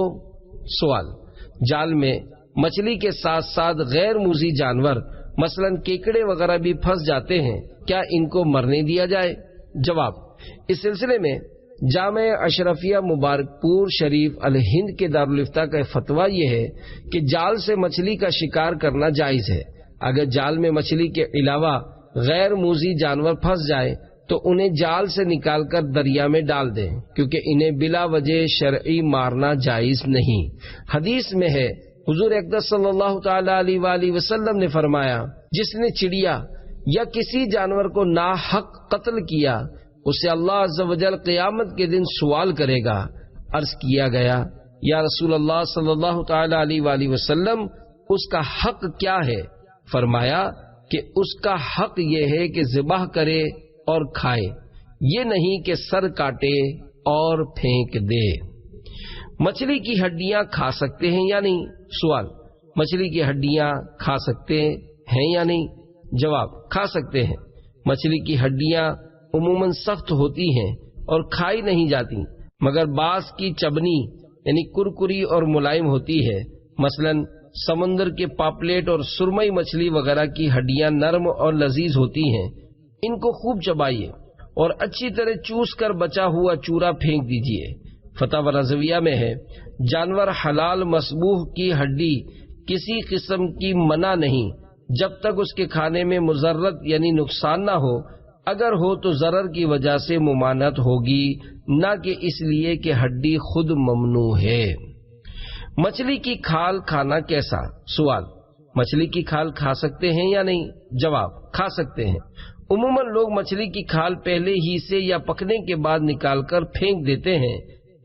S1: سوال، جال میں مچھلی کے ساتھ ساتھ غیر موذی جانور مثلا کیکڑے وغیرہ بھی پھنس جاتے ہیں، کیا ان کو مرنے دیا جائے؟ جواب، اس سلسلے میں جامع اشرفیہ مبارک پور شریف الہند کے دارالفتہ کا فتویٰ یہ ہے کہ جال سے مچھلی کا شکار کرنا جائز ہے۔ اگر جال میں مچھلی کے علاوہ غیر موذی جانور پھنس جائیں تو انہیں جال سے نکال کر دریا میں ڈال دیں، کیونکہ انہیں بلا وجہ شرعی مارنا جائز نہیں۔ حدیث میں ہے، حضور اقدس صلی اللہ تعالی علیہ وآلہ وسلم نے فرمایا، جس نے چڑیا یا کسی جانور کو ناحق قتل کیا اسے اللہ عز و جل قیامت کے دن سوال کرے گا۔ عرض کیا گیا، یا رسول اللہ صلی اللہ تعالی علیہ وآلہ وسلم، اس کا حق کیا ہے؟ فرمایا کہ اس کا حق یہ ہے کہ ذبح کرے اور کھائے، یہ نہیں کہ سر کاٹے اور پھینک دے۔ مچھلی کی ہڈیاں کھا سکتے ہیں یا نہیں؟ سوال، مچھلی کی ہڈیاں کھا سکتے ہیں یا نہیں؟ جواب، کھا سکتے ہیں۔ مچھلی کی ہڈیاں عموماً سخت ہوتی ہیں اور کھائی نہیں جاتی، مگر بعض کی چبنی یعنی کرکری اور ملائم ہوتی ہے۔ مثلا سمندر کے پاپلیٹ اور سرمئی مچھلی وغیرہ کی ہڈیاں نرم اور لذیذ ہوتی ہیں، ان کو خوب چبائیے اور اچھی طرح چوس کر بچا ہوا چورا پھینک دیجیے۔ فتاوی رضویہ میں ہے، جانور حلال مسبوح کی ہڈی کسی قسم کی منع نہیں جب تک اس کے کھانے میں مضرت یعنی نقصان نہ ہو، اگر ہو تو ضرر کی وجہ سے ممانعت ہوگی، نہ کہ اس لیے کہ ہڈی خود ممنوع ہے۔ مچھلی کی کھال کھانا کیسا؟ سوال، مچھلی کی کھال کھا سکتے ہیں یا نہیں؟ جواب، کھا سکتے ہیں۔ عموماً لوگ مچھلی کی کھال پہلے ہی سے یا پکنے کے بعد نکال کر پھینک دیتے ہیں،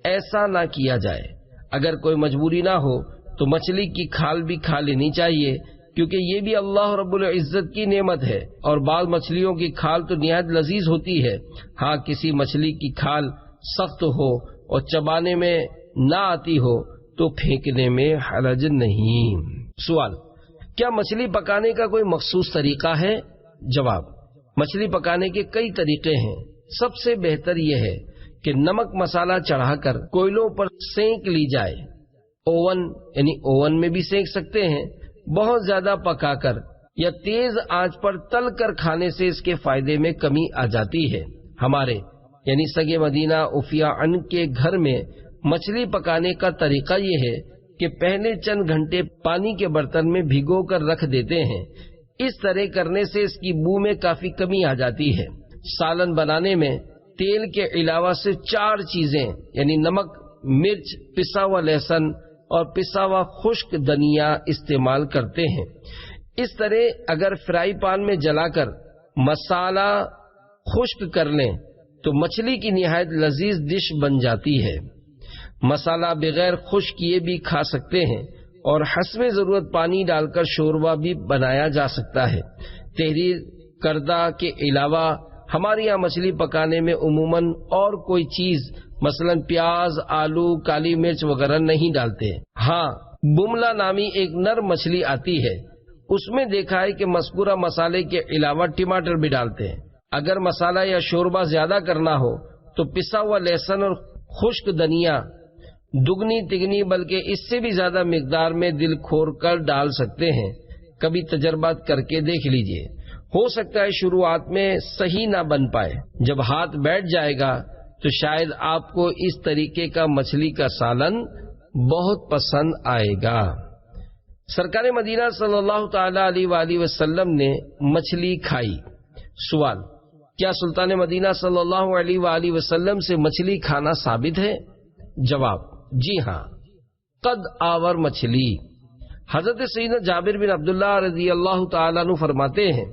S1: ایسا نہ کیا جائے۔ اگر کوئی مجبوری نہ ہو تو مچھلی کی کھال بھی کھا لینی چاہیے، کیونکہ یہ بھی اللہ رب العزت کی نعمت ہے، اور بعض مچھلیوں کی کھال تو نہایت لذیذ ہوتی ہے۔ ہاں، کسی مچھلی کی کھال سخت ہو اور چبانے میں نہ آتی ہو تو پھینکنے میں حرج نہیں۔ سوال، کیا مچھلی پکانے کا کوئی مخصوص طریقہ ہے؟ جواب، مچھلی پکانے کے کئی طریقے ہیں۔ سب سے بہتر یہ ہے کہ نمک مسالہ چڑھا کر کوئلوں پر سینک لی جائے۔ اوون یعنی اوون میں بھی سینک سکتے ہیں، بہت زیادہ پکا کر یا تیز آنچ پر تل کر کھانے سے اس کے فائدے میں کمی آ جاتی ہے۔ ہمارے یعنی سگے مدینہ عفیہ ان کے گھر میں مچھلی پکانے کا طریقہ یہ ہے کہ پہلے چند گھنٹے پانی کے برتن میں بھگو کر رکھ دیتے ہیں۔ اس طرح کرنے سے اس کی بو میں کافی کمی آ جاتی ہے۔ سالن بنانے میں تیل کے علاوہ سے 4 چیزیں یعنی نمک، مرچ، پسا ہوا لہسن اور پسا ہوا خشک دھنیا استعمال کرتے ہیں۔ اس طرح اگر فرائی پان میں جلا کر مسالہ خشک کر لیں تو مچھلی کی نہایت لذیذ ڈش بن جاتی ہے۔ مسالہ بغیر خشک کیے بھی کھا سکتے ہیں اور حسب ضرورت پانی ڈال کر شوربہ بھی بنایا جا سکتا ہے۔ تحریر کردہ کے علاوہ ہمارے یہاں مچھلی پکانے میں عموماً اور کوئی چیز مثلا پیاز، آلو، کالی مرچ وغیرہ نہیں ڈالتے۔ ہاں، بملا نامی ایک نر مچھلی آتی ہے، اس میں دیکھا ہے کہ مذکورہ مسالے کے علاوہ ٹماٹر بھی ڈالتے ہیں۔ اگر مسالہ یا شوربہ زیادہ کرنا ہو تو پسا ہوا لہسن اور خشک دھنیا دگنی تگنی بلکہ اس سے بھی زیادہ مقدار میں دل کھول کر ڈال سکتے ہیں۔ کبھی تجربات کر کے دیکھ لیجئے، ہو سکتا ہے شروعات میں صحیح نہ بن پائے، جب ہاتھ بیٹھ جائے گا تو شاید آپ کو اس طریقے کا مچھلی کا سالن بہت پسند آئے گا۔ سرکار مدینہ صلی اللہ تعالی علیہ وآلہ وسلم نے مچھلی کھائی۔ سوال: کیا سلطان مدینہ صلی اللہ علیہ وآلہ وسلم سے مچھلی کھانا ثابت ہے؟ جواب: جی ہاں، قد آور مچھلی۔ حضرت سیدنا جابر بن عبداللہ رضی اللہ تعالیٰ عنہ فرماتے ہیں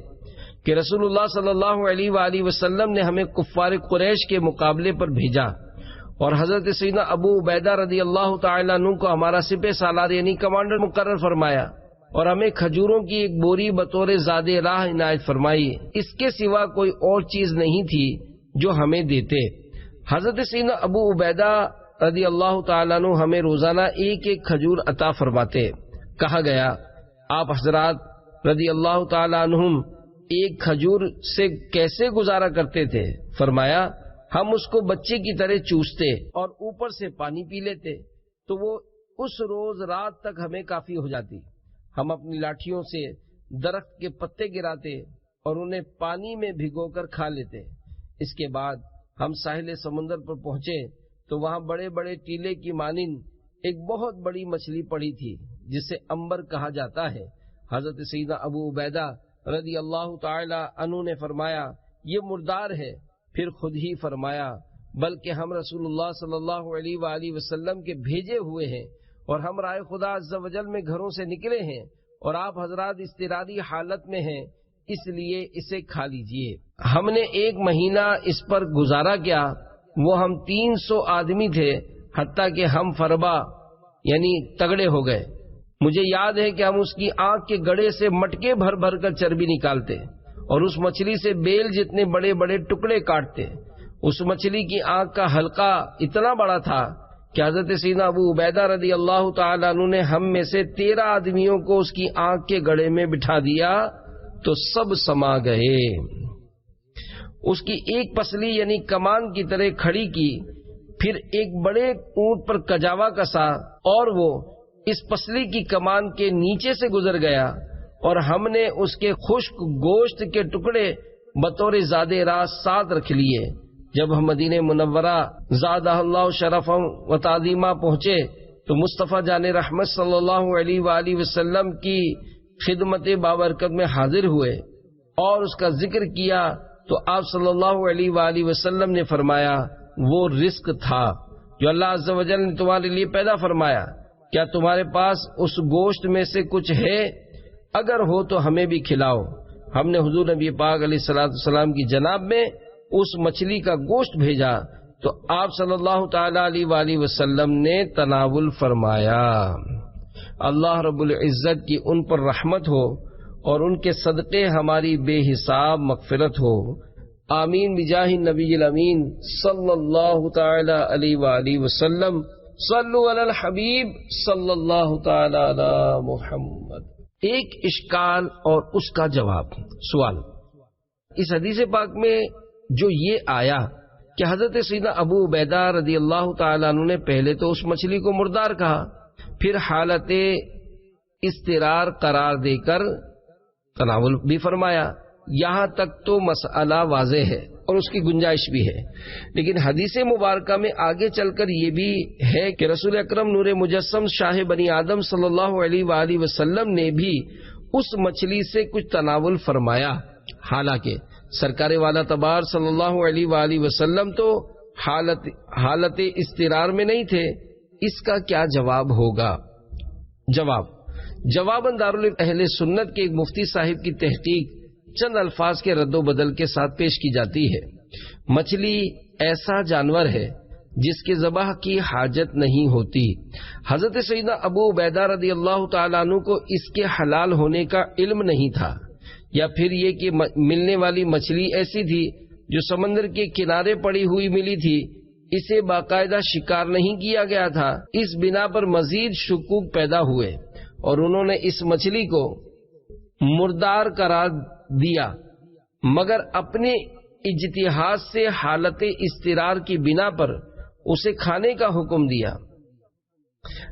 S1: کہ رسول اللہ صلی اللہ علیہ وآلہ وسلم نے ہمیں کفار قریش کے مقابلے پر بھیجا اور حضرت سیدنا ابو عبیدہ رضی اللہ تعالیٰ عنہ کو ہمارا سپہ سالار یعنی کمانڈر مقرر فرمایا اور ہمیں کھجوروں کی ایک بوری بطور زاد راہ عنایت فرمائی۔ اس کے سوا کوئی اور چیز نہیں تھی جو ہمیں دیتے۔ حضرت سیدنا ابو عبیدہ رضی اللہ تعالیٰ عنہ ہمیں روزانہ ایک ایک کھجور عطا فرماتے۔ کہا گیا آپ حضرات رضی اللہ تعالیٰ عنہم ایک کھجور سے کیسے گزارا کرتے تھے؟ فرمایا ہم اس کو بچے کی طرح چوستے اور اوپر سے پانی پی لیتے تو وہ اس روز رات تک ہمیں کافی ہو جاتی۔ ہم اپنی لاٹھیوں سے درخت کے پتے گراتے اور انہیں پانی میں بھگو کر کھا لیتے۔ اس کے بعد ہم ساحل سمندر پر پہنچے تو وہاں بڑے بڑے ٹیلے کی مانند ایک بہت بڑی مچھلی پڑی تھی جسے امبر کہا جاتا ہے۔ حضرت سیدنا ابو عبیدہ رضی اللہ تعالی عنہ نے فرمایا یہ مردار ہے، پھر خود ہی فرمایا بلکہ ہم رسول اللہ صلی اللہ علیہ وآلہ وسلم کے بھیجے ہوئے ہیں اور ہم رائے خدا عز و جل میں گھروں سے نکلے ہیں اور آپ حضرات اضطراری حالت میں ہیں، اس لیے اسے کھا لیجئے۔ ہم نے 1 مہینہ اس پر گزارا کیا، وہ ہم 300 آدمی تھے، حتیٰ کہ ہم فربا یعنی تگڑے ہو گئے۔ مجھے یاد ہے کہ ہم اس کی آنکھ کے گڑے سے مٹکے بھر بھر کر چربی نکالتے اور اس مچھلی سے بیل جتنے بڑے بڑے ٹکڑے کاٹتے۔ اس مچھلی کی آنکھ کا حلقہ اتنا بڑا تھا کہ حضرت سیدنا ابو عبیدہ رضی اللہ تعالیٰ عنہ نے ہم میں سے 13 آدمیوں کو اس کی آنکھ کے گڑے میں بٹھا دیا تو سب سما گئے۔ اس کی ایک پسلی یعنی کمان کی طرح کھڑی کی، پھر ایک بڑے اونٹ پر کجاوا کسا اور وہ اس پسلی کی کمان کے نیچے سے گزر گیا اور ہم نے اس کے خشک گوشت کے ٹکڑے بطور زاد راہ ساتھ رکھ لیے۔ جب ہم مدینہ منورہ زادہ اللہ شرفا و تعظیما پہنچے تو مصطفیٰ جان رحمت صلی اللہ علیہ وآلہ وسلم کی خدمت بابرکت میں حاضر ہوئے اور اس کا ذکر کیا تو آپ صلی اللہ علیہ وآلہ وسلم نے فرمایا وہ رزق تھا جو اللہ عز و جل نے تمہارے لیے پیدا فرمایا، کیا تمہارے پاس اس گوشت میں سے کچھ ہے؟ اگر ہو تو ہمیں بھی کھلاؤ۔ ہم نے حضور نبی پاک علیہ الصلوۃ والسلام کی جناب میں اس مچھلی کا گوشت بھیجا تو آپ صلی اللہ تعالی علیہ وآلہ وسلم نے تناول فرمایا۔ اللہ رب العزت کی ان پر رحمت ہو اور ان کے صدقے ہماری بے حساب مغفرت ہو، آمین بجاہ النبی الامین صلی اللہ تعالی علیہ وآلہ وسلم۔ صلو علی الحبیب صلی اللہ تعالی علی محمد۔ ایک اشکال اور اس کا جواب۔ سوال: اس حدیث پاک میں جو یہ آیا کہ حضرت سیدنا ابو عبیدہ رضی اللہ تعالیٰ عنہ نے پہلے تو اس مچھلی کو مردار کہا، پھر حالت اضطرار قرار دے کر تناول بھی فرمایا۔ یہاں تک تو مسئلہ واضح ہے اور اس کی گنجائش بھی ہے، لیکن حدیث مبارکہ میں آگے چل کر یہ بھی ہے کہ رسول اکرم نور مجسم شاہ بنی آدم صلی اللہ علیہ وآلہ وسلم نے بھی اس مچھلی سے کچھ تناول فرمایا، حالانکہ سرکار والا تبار صلی اللہ علیہ وآلہ وسلم تو حالت اضطرار میں نہیں تھے۔ اس کا کیا جواب ہوگا؟ جواب دارالعلوم اہل سنت کے ایک مفتی صاحب کی تحقیق چند الفاظ کے رد و بدل کے ساتھ پیش کی جاتی ہے۔ مچھلی ایسا جانور ہے جس کے ذبح کی حاجت نہیں ہوتی۔ حضرت سیدنا ابو عبیدہ رضی اللہ تعالیٰ عنہ کو اس کے حلال ہونے کا علم نہیں تھا، یا پھر یہ کہ ملنے والی مچھلی ایسی تھی جو سمندر کے کنارے پڑی ہوئی ملی تھی، اسے باقاعدہ شکار نہیں کیا گیا تھا۔ اس بنا پر مزید شکوک پیدا ہوئے اور انہوں نے اس مچھلی کو مردار قرار دیا، مگر اپنے اجتہاد سے حالت اضطرار کی بنا پر اسے کھانے کا حکم دیا،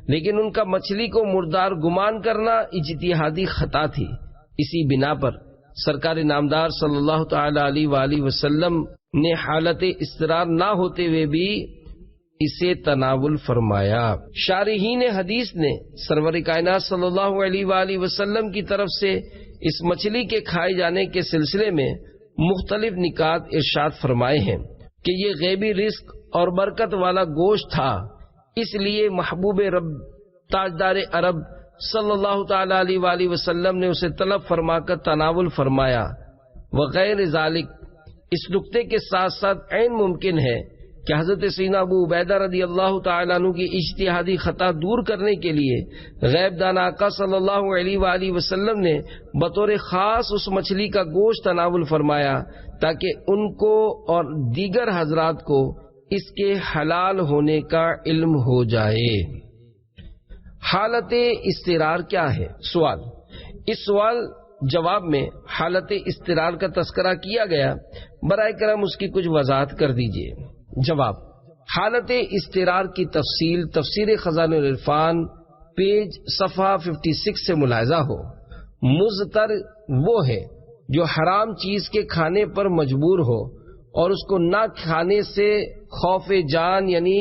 S1: لیکن ان کا مچھلی کو مردار گمان کرنا اجتہادی خطا تھی۔ اسی بنا پر سرکار نامدار صلی اللہ تعالی علیہ وآلہ وسلم نے حالت اضطرار نہ ہوتے ہوئے بھی اسے تناول فرمایا۔ شارحین حدیث نے سرور کائنات صلی اللہ علیہ وآلہ وسلم کی طرف سے اس مچھلی کے کھائے جانے کے سلسلے میں مختلف نکات ارشاد فرمائے ہیں کہ یہ غیبی رزق اور برکت والا گوشت تھا، اس لیے محبوب رب تاجدار عرب صلی اللہ تعالی علیہ وآلہ وسلم نے اسے طلب فرما کر تناول فرمایا۔ وغیر ذالک، اس نقطے کے ساتھ ساتھ عین ممکن ہے کہ حضرت سیدنا ابو عبیدہ رضی اللہ تعالیٰ عنہ کی اجتہادی خطا دور کرنے کے لیے غیب دان آقا صلی اللہ علیہ وآلہ وسلم نے بطور خاص اس مچھلی کا گوشت تناول فرمایا تاکہ ان کو اور دیگر حضرات کو اس کے حلال ہونے کا علم ہو جائے۔ حالت اضطرار کیا ہے؟ سوال۔ اس سوال جواب میں حالت اضطرار کا تذکرہ کیا گیا، برائے کرم اس کی کچھ وضاحت کر دیجیے۔ جواب: حالت اضطرار کی تفصیل تفسیر خزانہ العرفان پیج صفحہ 56 سے ملاحظہ ہو۔ مضطر وہ ہے جو حرام چیز کے کھانے پر مجبور ہو اور اس کو نہ کھانے سے خوف جان یعنی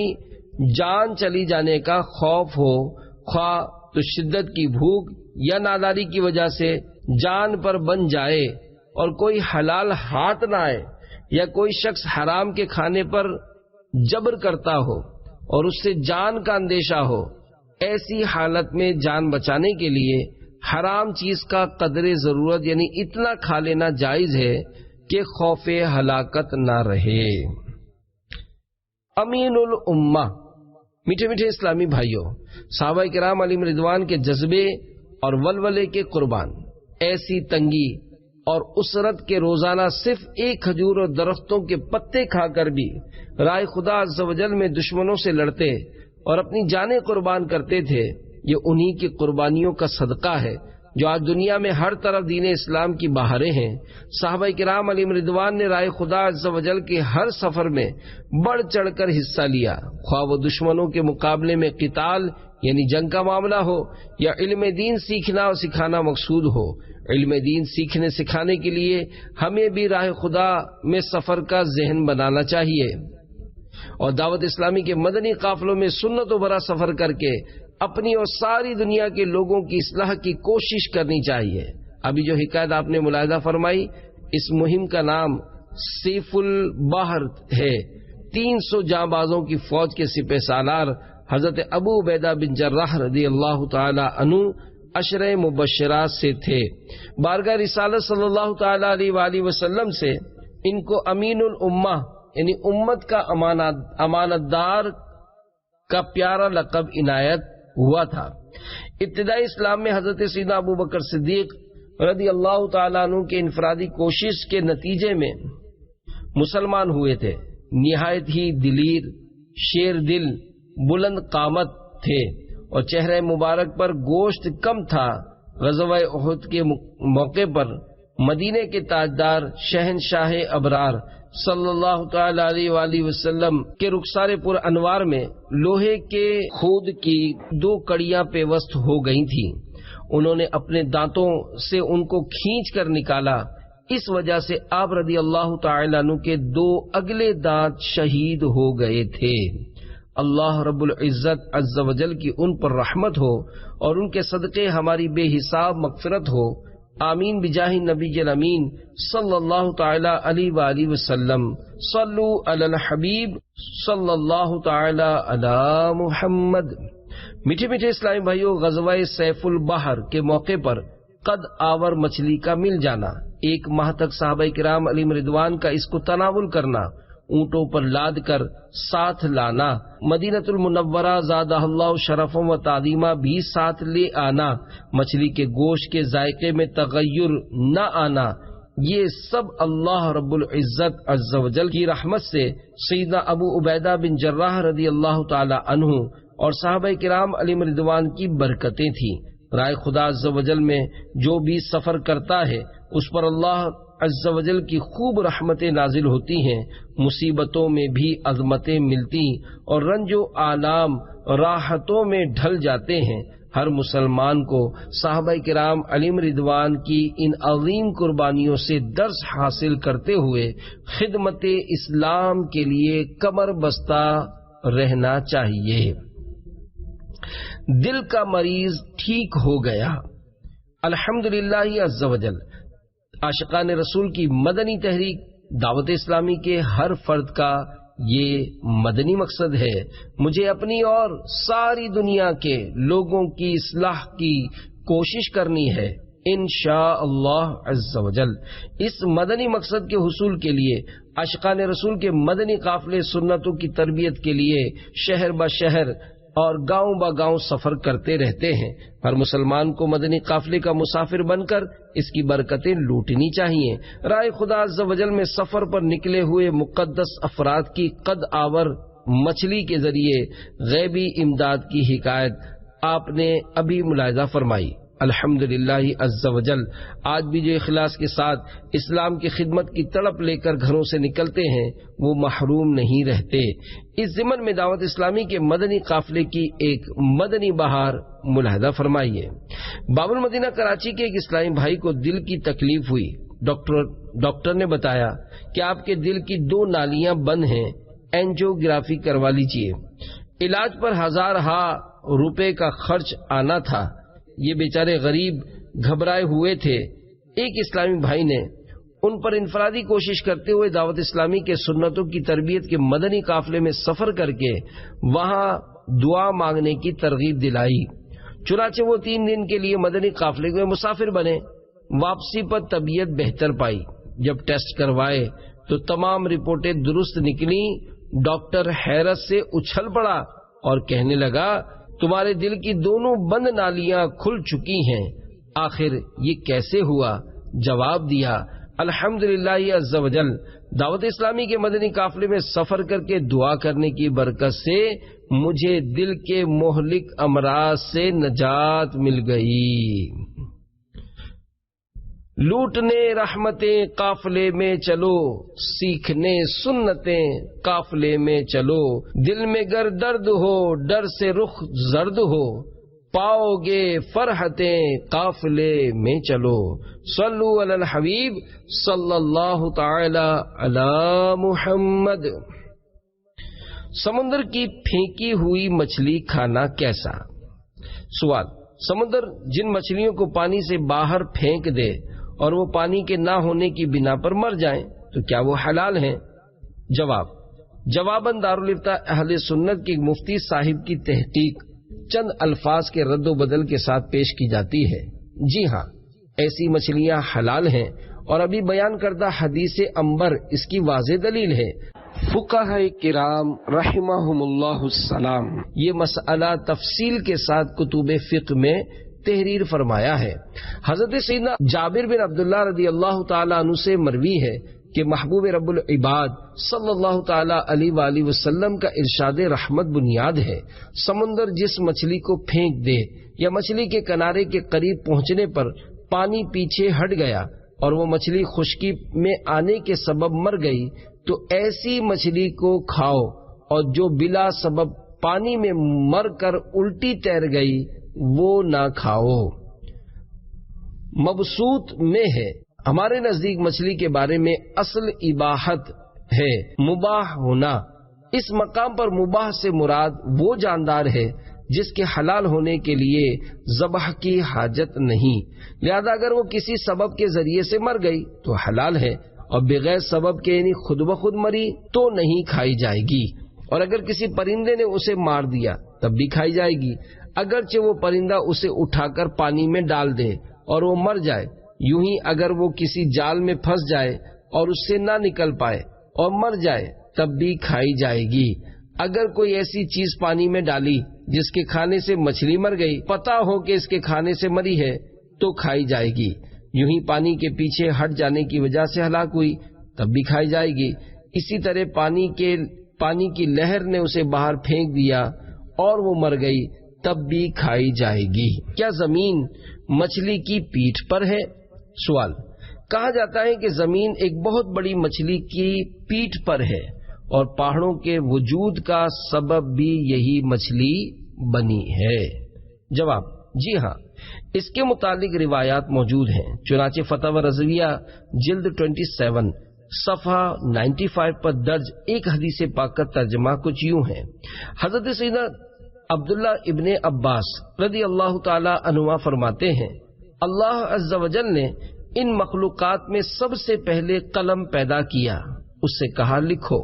S1: جان چلی جانے کا خوف ہو، خواہ تو شدت کی بھوک یا ناداری کی وجہ سے جان پر بن جائے اور کوئی حلال ہاتھ نہ آئے، یا کوئی شخص حرام کے کھانے پر جبر کرتا ہو اور اس سے جان کا اندیشہ ہو۔ ایسی حالت میں جان بچانے کے لیے حرام چیز کا قدر ضرورت یعنی اتنا کھا لینا جائز ہے کہ خوف ہلاکت نہ رہے۔ امین الامہ، میٹھے میٹھے اسلامی بھائیوں، صحابہ کرام علیہم رضوان کے جذبے اور ولولے کے قربان، ایسی تنگی اور اسرت کے روزانہ صرف ایک کھجور اور درختوں کے پتے کھا کر بھی راہ خدا عز و جل میں دشمنوں سے لڑتے اور اپنی جانیں قربان کرتے تھے۔ یہ انہی کی قربانیوں کا صدقہ ہے جو آج دنیا میں ہر طرف دین اسلام کی بہاریں ہیں۔ صحابہ کرام علیہم رضوان نے راہ خدا عز و جل کے ہر سفر میں بڑھ چڑھ کر حصہ لیا، خواہ وہ دشمنوں کے مقابلے میں قتال یعنی جنگ کا معاملہ ہو یا علم دین سیکھنا اور سکھانا مقصود ہو۔ علم دین سیکھنے سکھانے کے لیے ہمیں بھی راہ خدا میں سفر کا ذہن بنانا چاہیے اور دعوت اسلامی کے مدنی قافلوں میں سنت و برا سفر کر کے اپنی اور ساری دنیا کے لوگوں کی اصلاح کی کوشش کرنی چاہیے۔ ابھی جو حکایت آپ نے ملاحظہ فرمائی، اس مہم کا نام سیف البحر ہے۔ 300 جانبازوں کی فوج کے سپہ سالار حضرت ابو عبیدہ بن جراح رضی اللہ تعالی عنہ عشرہ مبشرات سے تھے۔ بارگاہ رسالت صلی اللہ تعالی علیہ وآلہ وسلم سے ان کو امین الامہ یعنی امت کا امانت دار کا پیارا لقب عنایت ہوا تھا۔ ابتدائی اسلام میں حضرت سیدنا ابو بکر صدیق رضی اللہ تعالیٰ عنہ کے انفرادی کوشش کے نتیجے میں مسلمان ہوئے تھے۔ نہایت ہی دلیر، شیر دل، بلند قامت تھے اور چہرہ مبارک پر گوشت کم تھا۔ غزوہ احد کے موقع پر مدینے کے تاجدار شہنشاہ ابرار صلی اللہ تعالی علیہ وآلہ وسلم کے رخسار پر انوار میں لوہے کے خود کی 2 کڑیاں پیوست ہو گئی تھیں انہوں نے اپنے دانتوں سے ان کو کھینچ کر نکالا. اس وجہ سے آپ رضی اللہ تعالی عنہ کے 2 اگلے دانت شہید ہو گئے تھے. اللہ رب العزت عز و جل کی ان پر رحمت ہو اور ان کے صدقے ہماری بے حساب مغفرت ہو. آمین بجاہ نبی الامین صلی اللہ تعالی علیہ وآلہ وسلم. صلو علی الحبیب صلی اللہ تعالی علی محمد. میٹھے میٹھے اسلامی بھائیوں، غزوہ سیف البحر کے موقع پر قد آور مچھلی کا مل جانا، 1 ماہ تک صحابہ کرام علیہم رضوان کا اس کو تناول کرنا، اونٹوں پر لاد کر ساتھ لانا، مدینۃ المنورہ زادہ اللہ شرفا و تعظیمہ بھی ساتھ لے آنا، مچھلی کے گوشت کے ذائقے میں تغیر نہ آنا، یہ سب اللہ رب العزت عز و جل کی رحمت سے سیدنا ابو عبیدہ بن جراح رضی اللہ تعالی عنہ اور صحابہ کرام علیہم رضوان کی برکتیں تھیں. رائے خدا عز و جل میں جو بھی سفر کرتا ہے اس پر اللہ عز و جل کی خوب رحمتیں نازل ہوتی ہیں، مصیبتوں میں بھی عظمتیں ملتی اور رنج و آلام راحتوں میں ڈھل جاتے ہیں. ہر مسلمان کو صحابہ کرام علیہم رضوان کی ان عظیم قربانیوں سے درس حاصل کرتے ہوئے خدمت اسلام کے لیے کمر بستہ رہنا چاہیے. دل کا مریض ٹھیک ہو گیا، الحمدللہ عز و جل. عاشقان رسول کی مدنی تحریک دعوت اسلامی کے ہر فرد کا یہ مدنی مقصد ہے. مجھے اپنی اور ساری دنیا کے لوگوں کی اصلاح کی کوشش کرنی ہے انشاءاللہ عز و جل. اس مدنی مقصد کے حصول کے لیے عاشقان رسول کے مدنی قافلے سنتوں کی تربیت کے لیے شہر بہ شہر اور گاؤں با گاؤں سفر کرتے رہتے ہیں. ہر مسلمان کو مدنی قافلے کا مسافر بن کر اس کی برکتیں لوٹنی چاہیے. رائے خدا عز و جل میں سفر پر نکلے ہوئے مقدس افراد کی قد آور مچھلی کے ذریعے غیبی امداد کی حکایت آپ نے ابھی ملاحظہ فرمائی. الحمدللہ عز و جل آج بھی جو اخلاص کے ساتھ اسلام کی خدمت کی تڑپ لے کر گھروں سے نکلتے ہیں وہ محروم نہیں رہتے. اس ضمن میں دعوت اسلامی کے مدنی قافلے کی ایک مدنی بہار ملاحظہ فرمائیے. باب المدینہ کراچی کے ایک اسلامی بھائی کو دل کی تکلیف ہوئی. ڈاکٹر نے بتایا کہ آپ کے دل کی 2 نالیاں بند ہیں، اینجیوگرافی کروا لیجیے. علاج پر ہزارہا روپے کا خرچ آنا تھا. یہ بیچارے غریب گھبرائے ہوئے تھے. ایک اسلامی بھائی نے ان پر انفرادی کوشش کرتے ہوئے دعوت اسلامی کے سنتوں کی تربیت کے مدنی قافلے میں سفر کر کے وہاں دعا مانگنے کی ترغیب دلائی. چنانچہ وہ 3 دن کے لیے مدنی قافلے میں مسافر بنے. واپسی پر طبیعت بہتر پائی. جب ٹیسٹ کروائے تو تمام رپورٹیں درست نکلی. ڈاکٹر حیرت سے اچھل پڑا اور کہنے لگا تمہارے دل کی دونوں بند نالیاں کھل چکی ہیں. آخر یہ کیسے ہوا؟ جواب دیا الحمدللہ عز و جل دعوت اسلامی کے مدنی قافلے میں سفر کر کے دعا کرنے کی برکت سے مجھے دل کے مہلک امراض سے نجات مل گئی. لوٹنے رحمتیں قافلے میں چلو، سیکھنے سنتیں قافلے میں چلو. دل میں گر درد ہو، ڈر سے رخ زرد ہو، پاؤ گے فرحتیں قافلے میں چلو. صلو علی الحبیب صلی اللہ تعالی علی محمد. سمندر کی پھینکی ہوئی مچھلی کھانا کیسا؟ سوال: سمندر جن مچھلیوں کو پانی سے باہر پھینک دے اور وہ پانی کے نہ ہونے کی بنا پر مر جائیں تو کیا وہ حلال ہیں؟ جواباً دارالفتاء اہل سنت کے مفتی صاحب کی تحقیق چند الفاظ کے رد و بدل کے ساتھ پیش کی جاتی ہے. جی ہاں، ایسی مچھلیاں حلال ہیں اور ابھی بیان کردہ حدیث عنبر اس کی واضح دلیل ہے. فقہاء کرام رحمہم اللہ السلام یہ مسئلہ تفصیل کے ساتھ کتب فقہ میں تحریر فرمایا ہے. حضرت سیدنا جابر بن عبداللہ رضی اللہ تعالی عنہ سے مروی ہے کہ محبوب رب العباد صلی اللہ تعالی علیہ وآلہ وسلم کا ارشاد رحمت بنیاد ہے. سمندر جس مچھلی کو پھینک دے یا مچھلی کے کنارے کے قریب پہنچنے پر پانی پیچھے ہٹ گیا اور وہ مچھلی خشکی میں آنے کے سبب مر گئی تو ایسی مچھلی کو کھاؤ، اور جو بلا سبب پانی میں مر کر الٹی تیر گئی وہ نہ کھاؤ. مبسوط میں ہے۔ ہمارے نزدیک مچھلی کے بارے میں اصل اباحت ہے، مباح ہونا۔ اس مقام پر مباح سے مراد وہ جاندار ہے جس کے حلال ہونے کے لیے ذبح کی حاجت نہیں، لہذا اگر وہ کسی سبب کے ذریعے سے مر گئی تو حلال ہے، اور بغیر سبب کے یعنی خود بخود مری تو نہیں کھائی جائے گی۔ اور اگر کسی پرندے نے اسے مار دیا تب بھی کھائی جائے گی، اگرچہ وہ پرندہ اسے اٹھا کر پانی میں ڈال دے اور وہ مر جائے۔ یوں ہی اگر وہ کسی جال میں پھنس جائے اور اس سے نہ نکل پائے اور مر جائے تب بھی کھائی جائے گی۔ اگر کوئی ایسی چیز پانی میں ڈالی جس کے کھانے سے مچھلی مر گئی، پتہ ہو کہ اس کے کھانے سے مری ہے تو کھائی جائے گی۔ یوں ہی پانی کے پیچھے ہٹ جانے کی وجہ سے ہلاک ہوئی تب بھی کھائی جائے گی۔ اسی طرح پانی کی لہر نے اسے باہر پھینک دیا اور وہ مر گئی تب بھی کھائی جائے گی۔ کیا زمین مچھلی کی پیٹھ پر ہے؟ سوال۔ کہا جاتا ہے کہ زمین ایک بہت بڑی مچھلی کی پیٹھ پر ہے اور پہاڑوں کے وجود کا سبب بھی یہی مچھلی بنی ہے۔ جواب: جی ہاں، اس کے متعلق روایات موجود ہیں، چنانچہ فتاوی رضویہ جلد 27 صفحہ 95 پر درج ایک حدیث پاک کا ترجمہ کچھ یوں ہے۔ حضرت سیدنا عبداللہ ابن عباس رضی اللہ تعالی عنہما فرماتے ہیں، اللہ عز و جل نے ان مخلوقات میں سب سے پہلے قلم پیدا کیا، اس سے کہا لکھو۔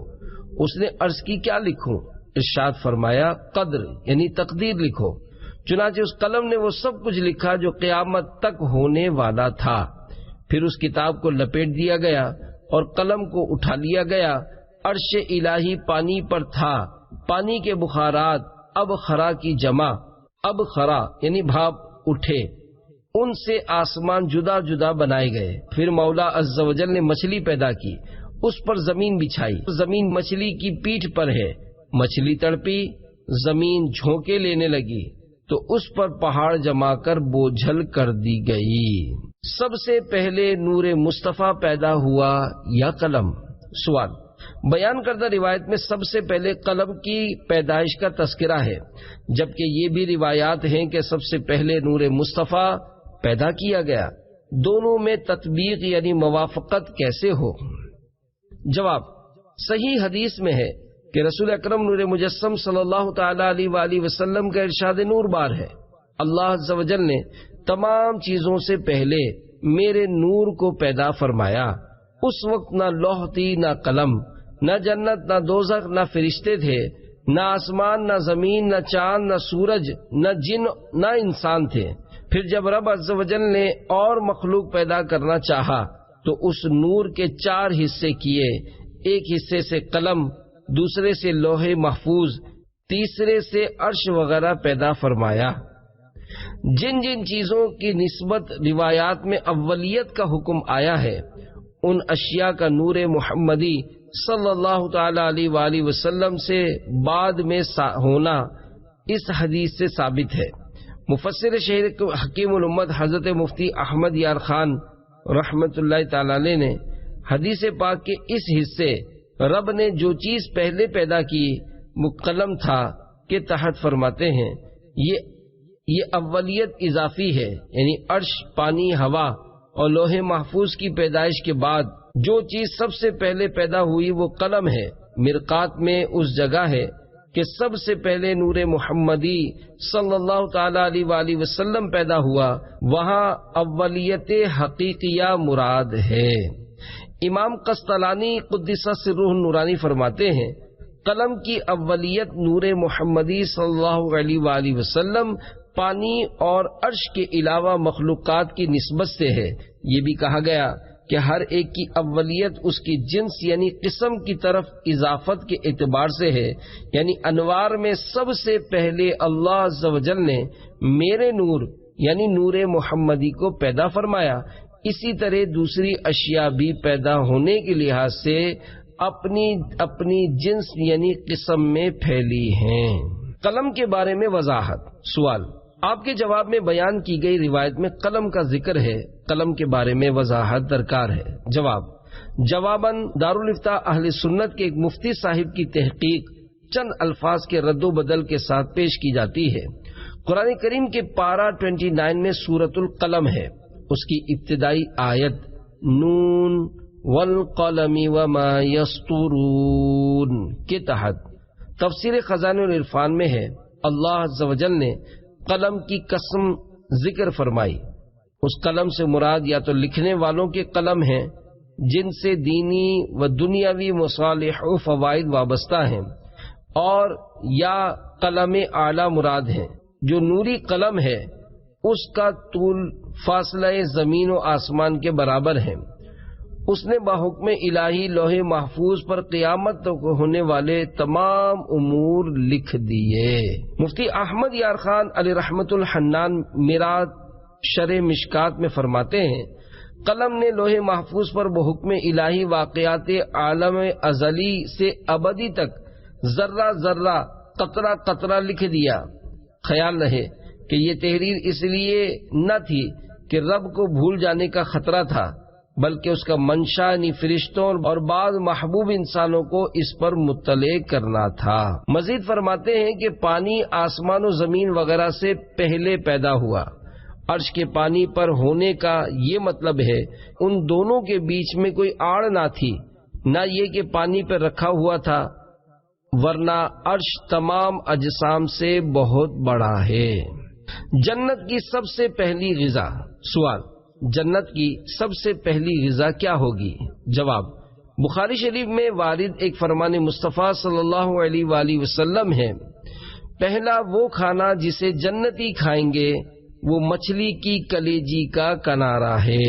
S1: اس نے عرض کی کیا لکھوں؟ ارشاد فرمایا قدر یعنی تقدیر لکھو۔ چنانچہ اس قلم نے وہ سب کچھ لکھا جو قیامت تک ہونے والا تھا۔ پھر اس کتاب کو لپیٹ دیا گیا اور قلم کو اٹھا لیا گیا۔ عرش الہی پانی پر تھا، پانی کے بخارات اب خرا کی جمع، اب خرا یعنی بھاپ اٹھے، ان سے آسمان جدا جدا بنائے گئے۔ پھر مولا عز و جل نے مچھلی پیدا کی، اس پر زمین بچھائی، زمین مچھلی کی پیٹھ پر ہے۔ مچھلی تڑپی، زمین جھونکے لینے لگی تو اس پر پہاڑ جما کر بوجھل کر دی گئی۔ سب سے پہلے نور مصطفیٰ پیدا ہوا یا قلم؟ سوال۔ بیان کردہ روایت میں سب سے پہلے قلم کی پیدائش کا تذکرہ ہے، جبکہ یہ بھی روایات ہیں کہ سب سے پہلے نور مصطفیٰ پیدا کیا گیا۔ دونوں میں تطبیق یعنی موافقت کیسے ہو؟ جواب: صحیح حدیث میں ہے کہ رسول اکرم نور مجسم صلی اللہ تعالی علیہ وآلہ وسلم کا ارشاد نور بار ہے، اللہ عز و جل نے تمام چیزوں سے پہلے میرے نور کو پیدا فرمایا۔ اس وقت نہ لوح تھی، نہ قلم، نہ جنت، نہ دوزخ، نہ فرشتے تھے، نہ آسمان، نہ زمین، نہ چاند، نہ سورج، نہ جن، نہ انسان تھے۔ پھر جب رب عز و جل نے اور مخلوق پیدا کرنا چاہا تو اس نور کے 4 حصے کیے، ایک حصے سے قلم، دوسرے سے لوح محفوظ، تیسرے سے عرش وغیرہ پیدا فرمایا۔ جن جن چیزوں کی نسبت روایات میں اولیت کا حکم آیا ہے، ان اشیاء کا نور محمدی صلی اللہ تعالی علیہ وآلہ وسلم سے بعد میں ہونا اس حدیث سے ثابت ہے۔ مفسر شہر حکیم الامت حضرت مفتی احمد یار خان رحمت اللہ تعالی علیہ نے حدیث پاک کے اس حصے رب نے جو چیز پہلے پیدا کی قلم تھا کے تحت فرماتے ہیں، یہ اولیت اضافی ہے، یعنی عرش، پانی، ہوا اور لوح محفوظ کی پیدائش کے بعد جو چیز سب سے پہلے پیدا ہوئی وہ قلم ہے۔ مرقات میں اس جگہ ہے کہ سب سے پہلے نور محمدی صلی اللہ تعالی علیہ وآلہ وسلم پیدا ہوا، وہاں اولیت حقیقیہ مراد ہے۔ امام قسطلانی قدس سرہ نورانی فرماتے ہیں، قلم کی اولیت نور محمدی صلی اللہ علیہ وآلہ وسلم، پانی اور عرش کے علاوہ مخلوقات کی نسبت سے ہے۔ یہ بھی کہا گیا کہ ہر ایک کی اولیت اس کی جنس یعنی قسم کی طرف اضافت کے اعتبار سے ہے، یعنی انوار میں سب سے پہلے اللہ عز و جل نے میرے نور یعنی نور محمدی کو پیدا فرمایا۔ اسی طرح دوسری اشیاء بھی پیدا ہونے کے لحاظ سے اپنی جنس یعنی قسم میں پھیلی ہیں۔ قلم کے بارے میں وضاحت۔ سوال۔ آپ کے جواب میں بیان کی گئی روایت میں قلم کا ذکر ہے، قلم کے بارے میں وضاحت درکار ہے۔ جواباً دارالفتاء اہل سنت کے ایک مفتی صاحب کی تحقیق چند الفاظ کے رد و بدل کے ساتھ پیش کی جاتی ہے۔ قرآن کریم کے پارہ 29 میں سورۃ القلم ہے، اس کی ابتدائی آیت نون والقلم وما یسطرون کے تحت تفسیر خزانہ العرفان میں ہے، اللہ عز و جل نے قلم کی قسم ذکر فرمائی۔ اس قلم سے مراد یا تو لکھنے والوں کے قلم ہیں جن سے دینی و دنیاوی مصالح و فوائد وابستہ ہیں، اور یا قلم اعلیٰ مراد ہے جو نوری قلم ہے، اس کا طول فاصلہ زمین و آسمان کے برابر ہے۔ اس نے بحکم الہی لوح محفوظ پر قیامت تک ہونے والے تمام امور لکھ دیے۔ مفتی احمد یار خان علیہ رحمت الحنان میرات شرح مشکات میں فرماتے ہیں، قلم نے لوح محفوظ پر بحکم الہی واقعات عالم ازلی سے ابدی تک ذرہ ذرہ قطرہ قطرہ لکھ دیا۔ خیال رہے کہ یہ تحریر اس لیے نہ تھی کہ رب کو بھول جانے کا خطرہ تھا، بلکہ اس کا منشا یعنی فرشتوں اور بعض محبوب انسانوں کو اس پر مطلع کرنا تھا۔ مزید فرماتے ہیں کہ پانی آسمان و زمین وغیرہ سے پہلے پیدا ہوا۔ عرش کے پانی پر ہونے کا یہ مطلب ہے ان دونوں کے بیچ میں کوئی آڑ نہ تھی، نہ یہ کہ پانی پر رکھا ہوا تھا، ورنہ عرش تمام اجسام سے بہت بڑا ہے۔ جنت کی سب سے پہلی غذا۔ سوال، جنت کی سب سے پہلی غذا کیا ہوگی؟ جواب، بخاری شریف میں وارد ایک فرمان مصطفیٰ صلی اللہ علیہ وآلہ وسلم ہے، پہلا وہ کھانا جسے جنتی کھائیں گے وہ مچھلی کی کلیجی کا کنارہ ہے۔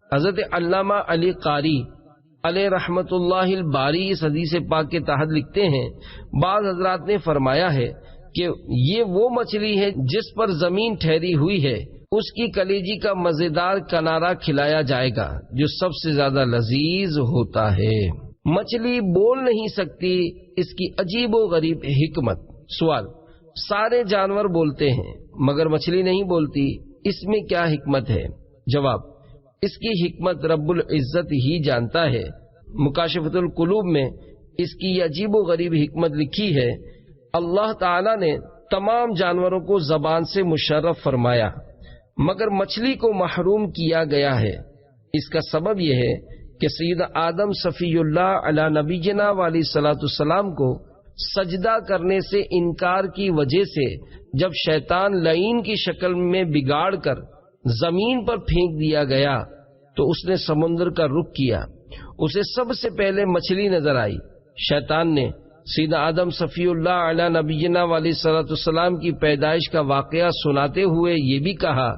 S1: حضرت علامہ علی قاری علیہ رحمت اللہ الباری اس حدیث پاک کے تحت لکھتے ہیں، بعض حضرات نے فرمایا ہے کہ یہ وہ مچھلی ہے جس پر زمین ٹھہری ہوئی ہے، اس کی کلیجی کا مزیدار کنارہ کھلایا جائے گا جو سب سے زیادہ لذیذ ہوتا ہے۔ مچھلی بول نہیں سکتی، اس کی عجیب و غریب حکمت۔ سوال، سارے جانور بولتے ہیں مگر مچھلی نہیں بولتی، اس میں کیا حکمت ہے؟ جواب، اس کی حکمت رب العزت ہی جانتا ہے۔ مکاشفۃ القلوب میں اس کی یہ عجیب و غریب حکمت لکھی ہے، اللہ تعالی نے تمام جانوروں کو زبان سے مشرف فرمایا مگر مچھلی کو محروم کیا گیا ہے۔ اس کا سبب یہ ہے کہ سید آدم صفی اللہ علی نبینا علیہ الصلوۃ والسلام کو سجدہ کرنے سے انکار کی وجہ سے جب شیطان لعین کی شکل میں بگاڑ کر زمین پر پھینک دیا گیا تو اس نے سمندر کا رخ کیا، اسے سب سے پہلے مچھلی نظر آئی۔ شیطان نے سیدنا آدم صفی اللہ علیہ نبینا علیہ الصلوۃ والسلام کی پیدائش کا واقعہ سناتے ہوئے یہ بھی کہا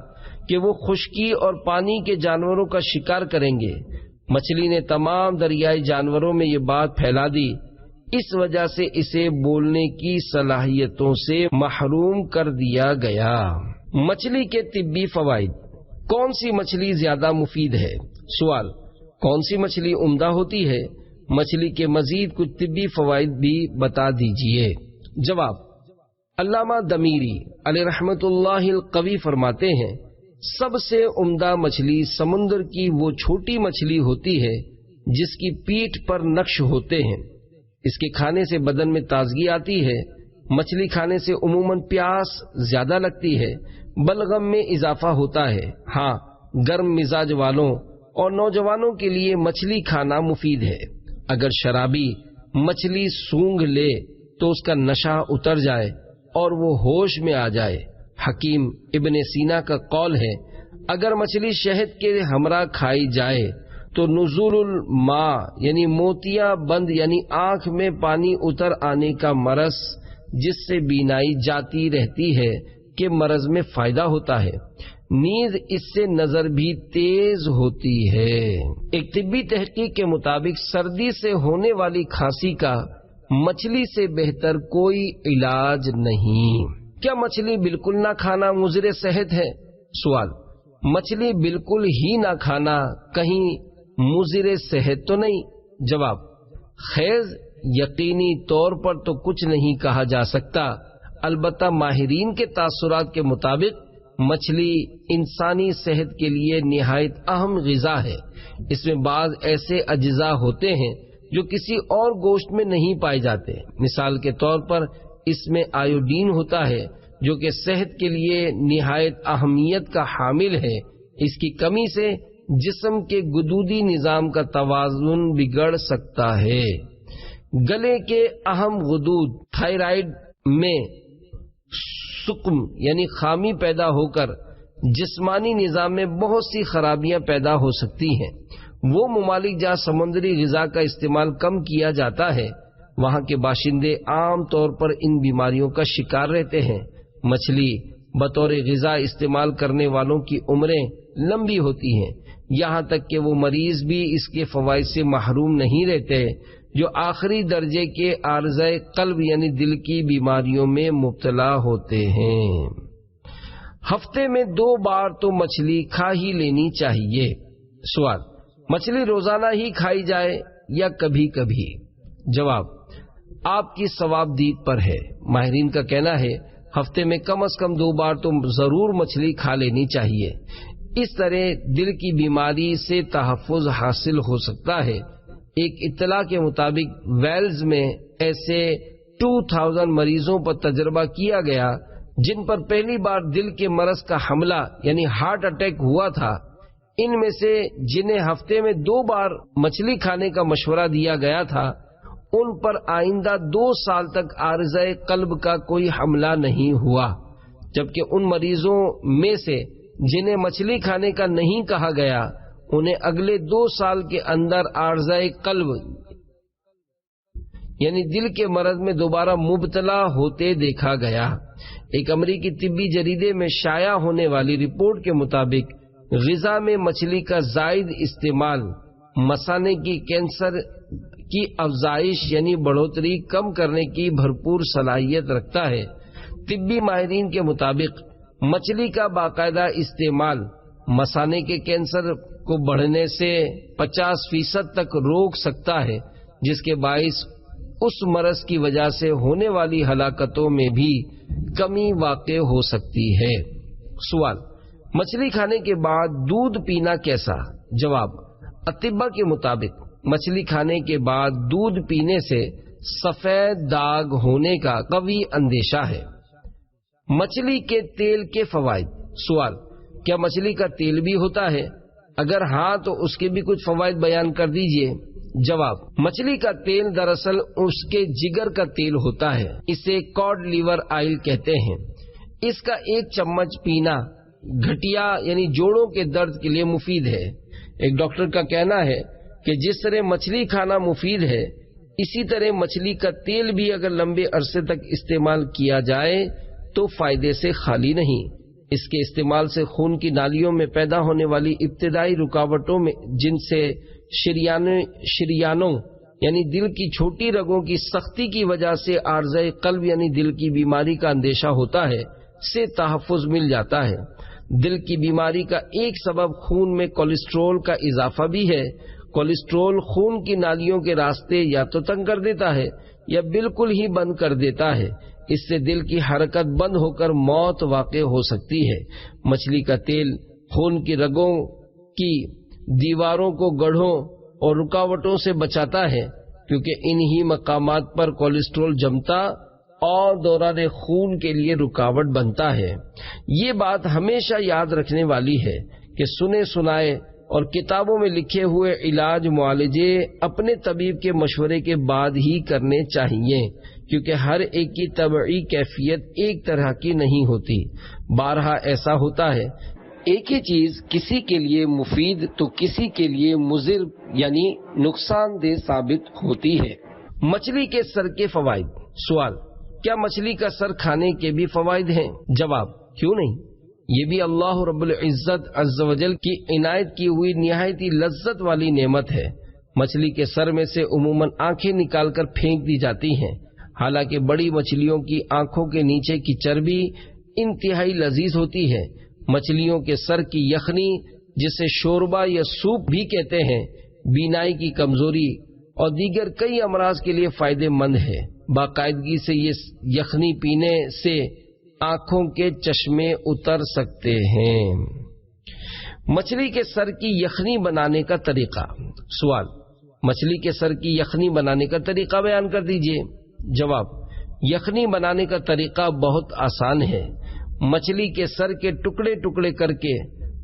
S1: کہ وہ خشکی اور پانی کے جانوروں کا شکار کریں گے۔ مچھلی نے تمام دریائی جانوروں میں یہ بات پھیلا دی، اس وجہ سے اسے بولنے کی صلاحیتوں سے محروم کر دیا گیا۔ مچھلی کے طبی فوائد۔ کون سی مچھلی زیادہ مفید ہے؟ سوال، کون سی مچھلی عمدہ ہوتی ہے؟ مچھلی کے مزید کچھ طبی فوائد بھی بتا دیجئے۔ جواب، علامہ دمیری علیہ رحمت اللہ القوی فرماتے ہیں، سب سے عمدہ مچھلی سمندر کی وہ چھوٹی مچھلی ہوتی ہے جس کی پیٹھ پر نقش ہوتے ہیں۔ اس کے کھانے سے بدن میں تازگی آتی ہے۔ مچھلی کھانے سے عموماً پیاس زیادہ لگتی ہے، بلغم میں اضافہ ہوتا ہے۔ ہاں، گرم مزاج والوں اور نوجوانوں کے لیے مچھلی کھانا مفید ہے۔ اگر شرابی مچھلی سونگھ لے تو اس کا نشہ اتر جائے اور وہ ہوش میں آ جائے۔ حکیم ابن سینا کا قول ہے، اگر مچھلی شہد کے ہمراہ کھائی جائے تو نزول الماء یعنی موتیاں بند یعنی آنکھ میں پانی اتر آنے کا مرض جس سے بینائی جاتی رہتی ہے کہ مرض میں فائدہ ہوتا ہے، نیز اس سے نظر بھی تیز ہوتی ہے۔ ایک طبی تحقیق کے مطابق سردی سے ہونے والی کھانسی کا مچھلی سے بہتر کوئی علاج نہیں۔ کیا مچھلی بالکل نہ کھانا مضر صحت ہے؟ سوال، مچھلی بالکل ہی نہ کھانا کہیں مضر صحت تو نہیں؟ جواب، خیز یقینی طور پر تو کچھ نہیں کہا جا سکتا، البتہ ماہرین کے تاثرات کے مطابق مچھلی انسانی صحت کے لیے نہایت اہم غذا ہے۔ اس میں بعض ایسے اجزاء ہوتے ہیں جو کسی اور گوشت میں نہیں پائے جاتے۔ مثال کے طور پر اس میں آیوڈین ہوتا ہے جو کہ صحت کے لیے نہایت اہمیت کا حامل ہے۔ اس کی کمی سے جسم کے گدودی نظام کا توازن بگڑ سکتا ہے۔ گلے کے اہم غدود تھائرائیڈ میں سقم یعنی خامی پیدا ہو کر جسمانی نظام میں بہت سی خرابیاں پیدا ہو سکتی ہیں۔ وہ ممالک جہاں سمندری غذا کا استعمال کم کیا جاتا ہے وہاں کے باشندے عام طور پر ان بیماریوں کا شکار رہتے ہیں۔ مچھلی بطور غذا استعمال کرنے والوں کی عمریں لمبی ہوتی ہیں، یہاں تک کہ وہ مریض بھی اس کے فوائد سے محروم نہیں رہتے جو آخری درجے کے عارضہ قلب یعنی دل کی بیماریوں میں مبتلا ہوتے ہیں۔ ہفتے میں 2 بار تو مچھلی کھا ہی لینی چاہیے۔ سوال: مچھلی روزانہ ہی کھائی جائے یا کبھی کبھی؟ جواب: آپ کی ثواب دید پر ہے۔ ماہرین کا کہنا ہے ہفتے میں کم از کم 2 بار تو ضرور مچھلی کھا لینی چاہیے۔ اس طرح دل کی بیماری سے تحفظ حاصل ہو سکتا ہے۔ ایک اطلاع کے مطابق ویلز میں ایسے 2000 مریضوں پر تجربہ کیا گیا جن پر پہلی بار دل کے مرض کا حملہ یعنی ہارٹ اٹیک ہوا تھا۔ ان میں سے جنہیں ہفتے میں 2 بار مچھلی کھانے کا مشورہ دیا گیا تھا ان پر آئندہ 2 سال تک عارضہ قلب کا کوئی حملہ نہیں ہوا، جبکہ ان مریضوں میں سے جنہیں مچھلی کھانے کا نہیں کہا گیا انہیں اگلے 2 سال کے اندر عارضہ قلب یعنی دل کے مرض میں دوبارہ مبتلا ہوتے دیکھا گیا۔ ایک امریکی طبی جریدے میں شائع ہونے والی رپورٹ کے مطابق غذا میں مچھلی کا زائد استعمال مثانے کی کینسر کی افزائش یعنی بڑھوتری کم کرنے کی بھرپور صلاحیت رکھتا ہے۔ طبی ماہرین کے مطابق مچھلی کا باقاعدہ استعمال مثانے کے کینسر کو بڑھنے سے 50% تک روک سکتا ہے، جس کے باعث اس مرض کی وجہ سے ہونے والی ہلاکتوں میں بھی کمی واقع ہو سکتی ہے۔ سوال: مچھلی کھانے کے بعد دودھ پینا کیسا؟ جواب: اطباء کے مطابق مچھلی کھانے کے بعد دودھ پینے سے سفید داغ ہونے کا قوی اندیشہ ہے۔ مچھلی کے تیل کے فوائد۔ سوال: کیا مچھلی کا تیل بھی ہوتا ہے؟ اگر ہاں تو اس کے بھی کچھ فوائد بیان کر دیجئے۔ جواب: مچھلی کا تیل دراصل اس کے جگر کا تیل ہوتا ہے، اسے کاڈ لیور آئل کہتے ہیں۔ اس کا 1 چمچ پینا گھٹیا یعنی جوڑوں کے درد کے لیے مفید ہے۔ ایک ڈاکٹر کا کہنا ہے کہ جس طرح مچھلی کھانا مفید ہے اسی طرح مچھلی کا تیل بھی اگر لمبے عرصے تک استعمال کیا جائے تو فائدے سے خالی نہیں۔ اس کے استعمال سے خون کی نالیوں میں پیدا ہونے والی ابتدائی رکاوٹوں میں جن سے شریانوں یعنی دل کی چھوٹی رگوں کی سختی کی وجہ سے عارضہ قلب یعنی دل کی بیماری کا اندیشہ ہوتا ہے سے تحفظ مل جاتا ہے۔ دل کی بیماری کا ایک سبب خون میں کولیسٹرول کا اضافہ بھی ہے۔ کولیسٹرول خون کی نالیوں کے راستے یا تو تنگ کر دیتا ہے یا بالکل ہی بند کر دیتا ہے۔ اس سے دل کی حرکت بند ہو کر موت واقع ہو سکتی ہے۔ مچھلی کا تیل خون کی رگوں کی دیواروں کو گڑھوں اور رکاوٹوں سے بچاتا ہے، کیونکہ انہی مقامات پر کولیسٹرول جمتا اور دوران خون کے لیے رکاوٹ بنتا ہے۔ یہ بات ہمیشہ یاد رکھنے والی ہے کہ سنے سنائے اور کتابوں میں لکھے ہوئے علاج معالجے اپنے طبیب کے مشورے کے بعد ہی کرنے چاہیے، کیونکہ ہر ایک کی طبعی کیفیت ایک طرح کی نہیں ہوتی۔ بارہا ایسا ہوتا ہے ایک ہی چیز کسی کے لیے مفید تو کسی کے لیے مضر یعنی نقصان دہ ثابت ہوتی ہے۔ مچھلی کے سر کے فوائد۔ سوال: کیا مچھلی کا سر کھانے کے بھی فوائد ہیں؟ جواب: کیوں نہیں، یہ بھی اللہ رب العزت عز و جل کی عنایت کی ہوئی نہایت ہی لذت والی نعمت ہے۔ مچھلی کے سر میں سے عموماً آنکھیں نکال کر پھینک دی جاتی ہیں، حالانکہ بڑی مچھلیوں کی آنکھوں کے نیچے کی چربی انتہائی لذیذ ہوتی ہے۔ مچھلیوں کے سر کی یخنی، جسے شوربا یا سوپ بھی کہتے ہیں، بینائی کی کمزوری اور دیگر کئی امراض کے لیے فائدہ مند ہے۔ باقاعدگی سے یہ یخنی پینے سے آنکھوں کے چشمے اتر سکتے ہیں۔ مچھلی کے سر کی یخنی بنانے کا طریقہ۔ سوال: مچھلی کے سر کی یخنی بنانے کا طریقہ بیان کر دیجئے۔ جواب: یخنی بنانے کا طریقہ بہت آسان ہے۔ مچھلی کے سر کے ٹکڑے ٹکڑے کر کے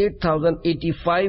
S1: 8085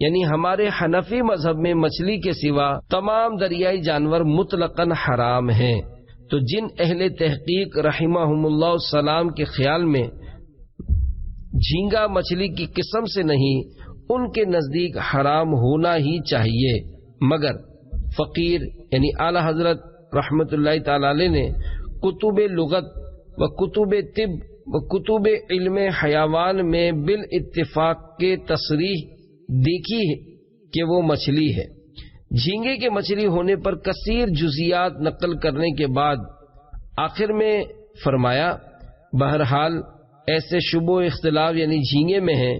S1: یعنی ہمارے حنفی مذہب میں مچھلی کے سوا تمام دریائی جانور مطلقاً حرام ہیں، تو جن اہل تحقیق رحمہم اللہ السلام کے خیال میں جھینگا مچھلی کی قسم سے نہیں، ان کے نزدیک حرام ہونا ہی چاہیے، مگر فقیر یعنی اعلی حضرت رحمت اللہ تعالی علیہ نے کتب لغت و کتب طب و کتب علم حیوان میں بالاتفاق کے تصریح دیکھی ہے کہ وہ مچھلی ہے۔ جھینگے کے مچھلی ہونے پر کثیر جزیات نقل کرنے کے بعد آخر میں فرمایا بہرحال ایسے شبہ و اختلاف یعنی جھینگے میں ہیں،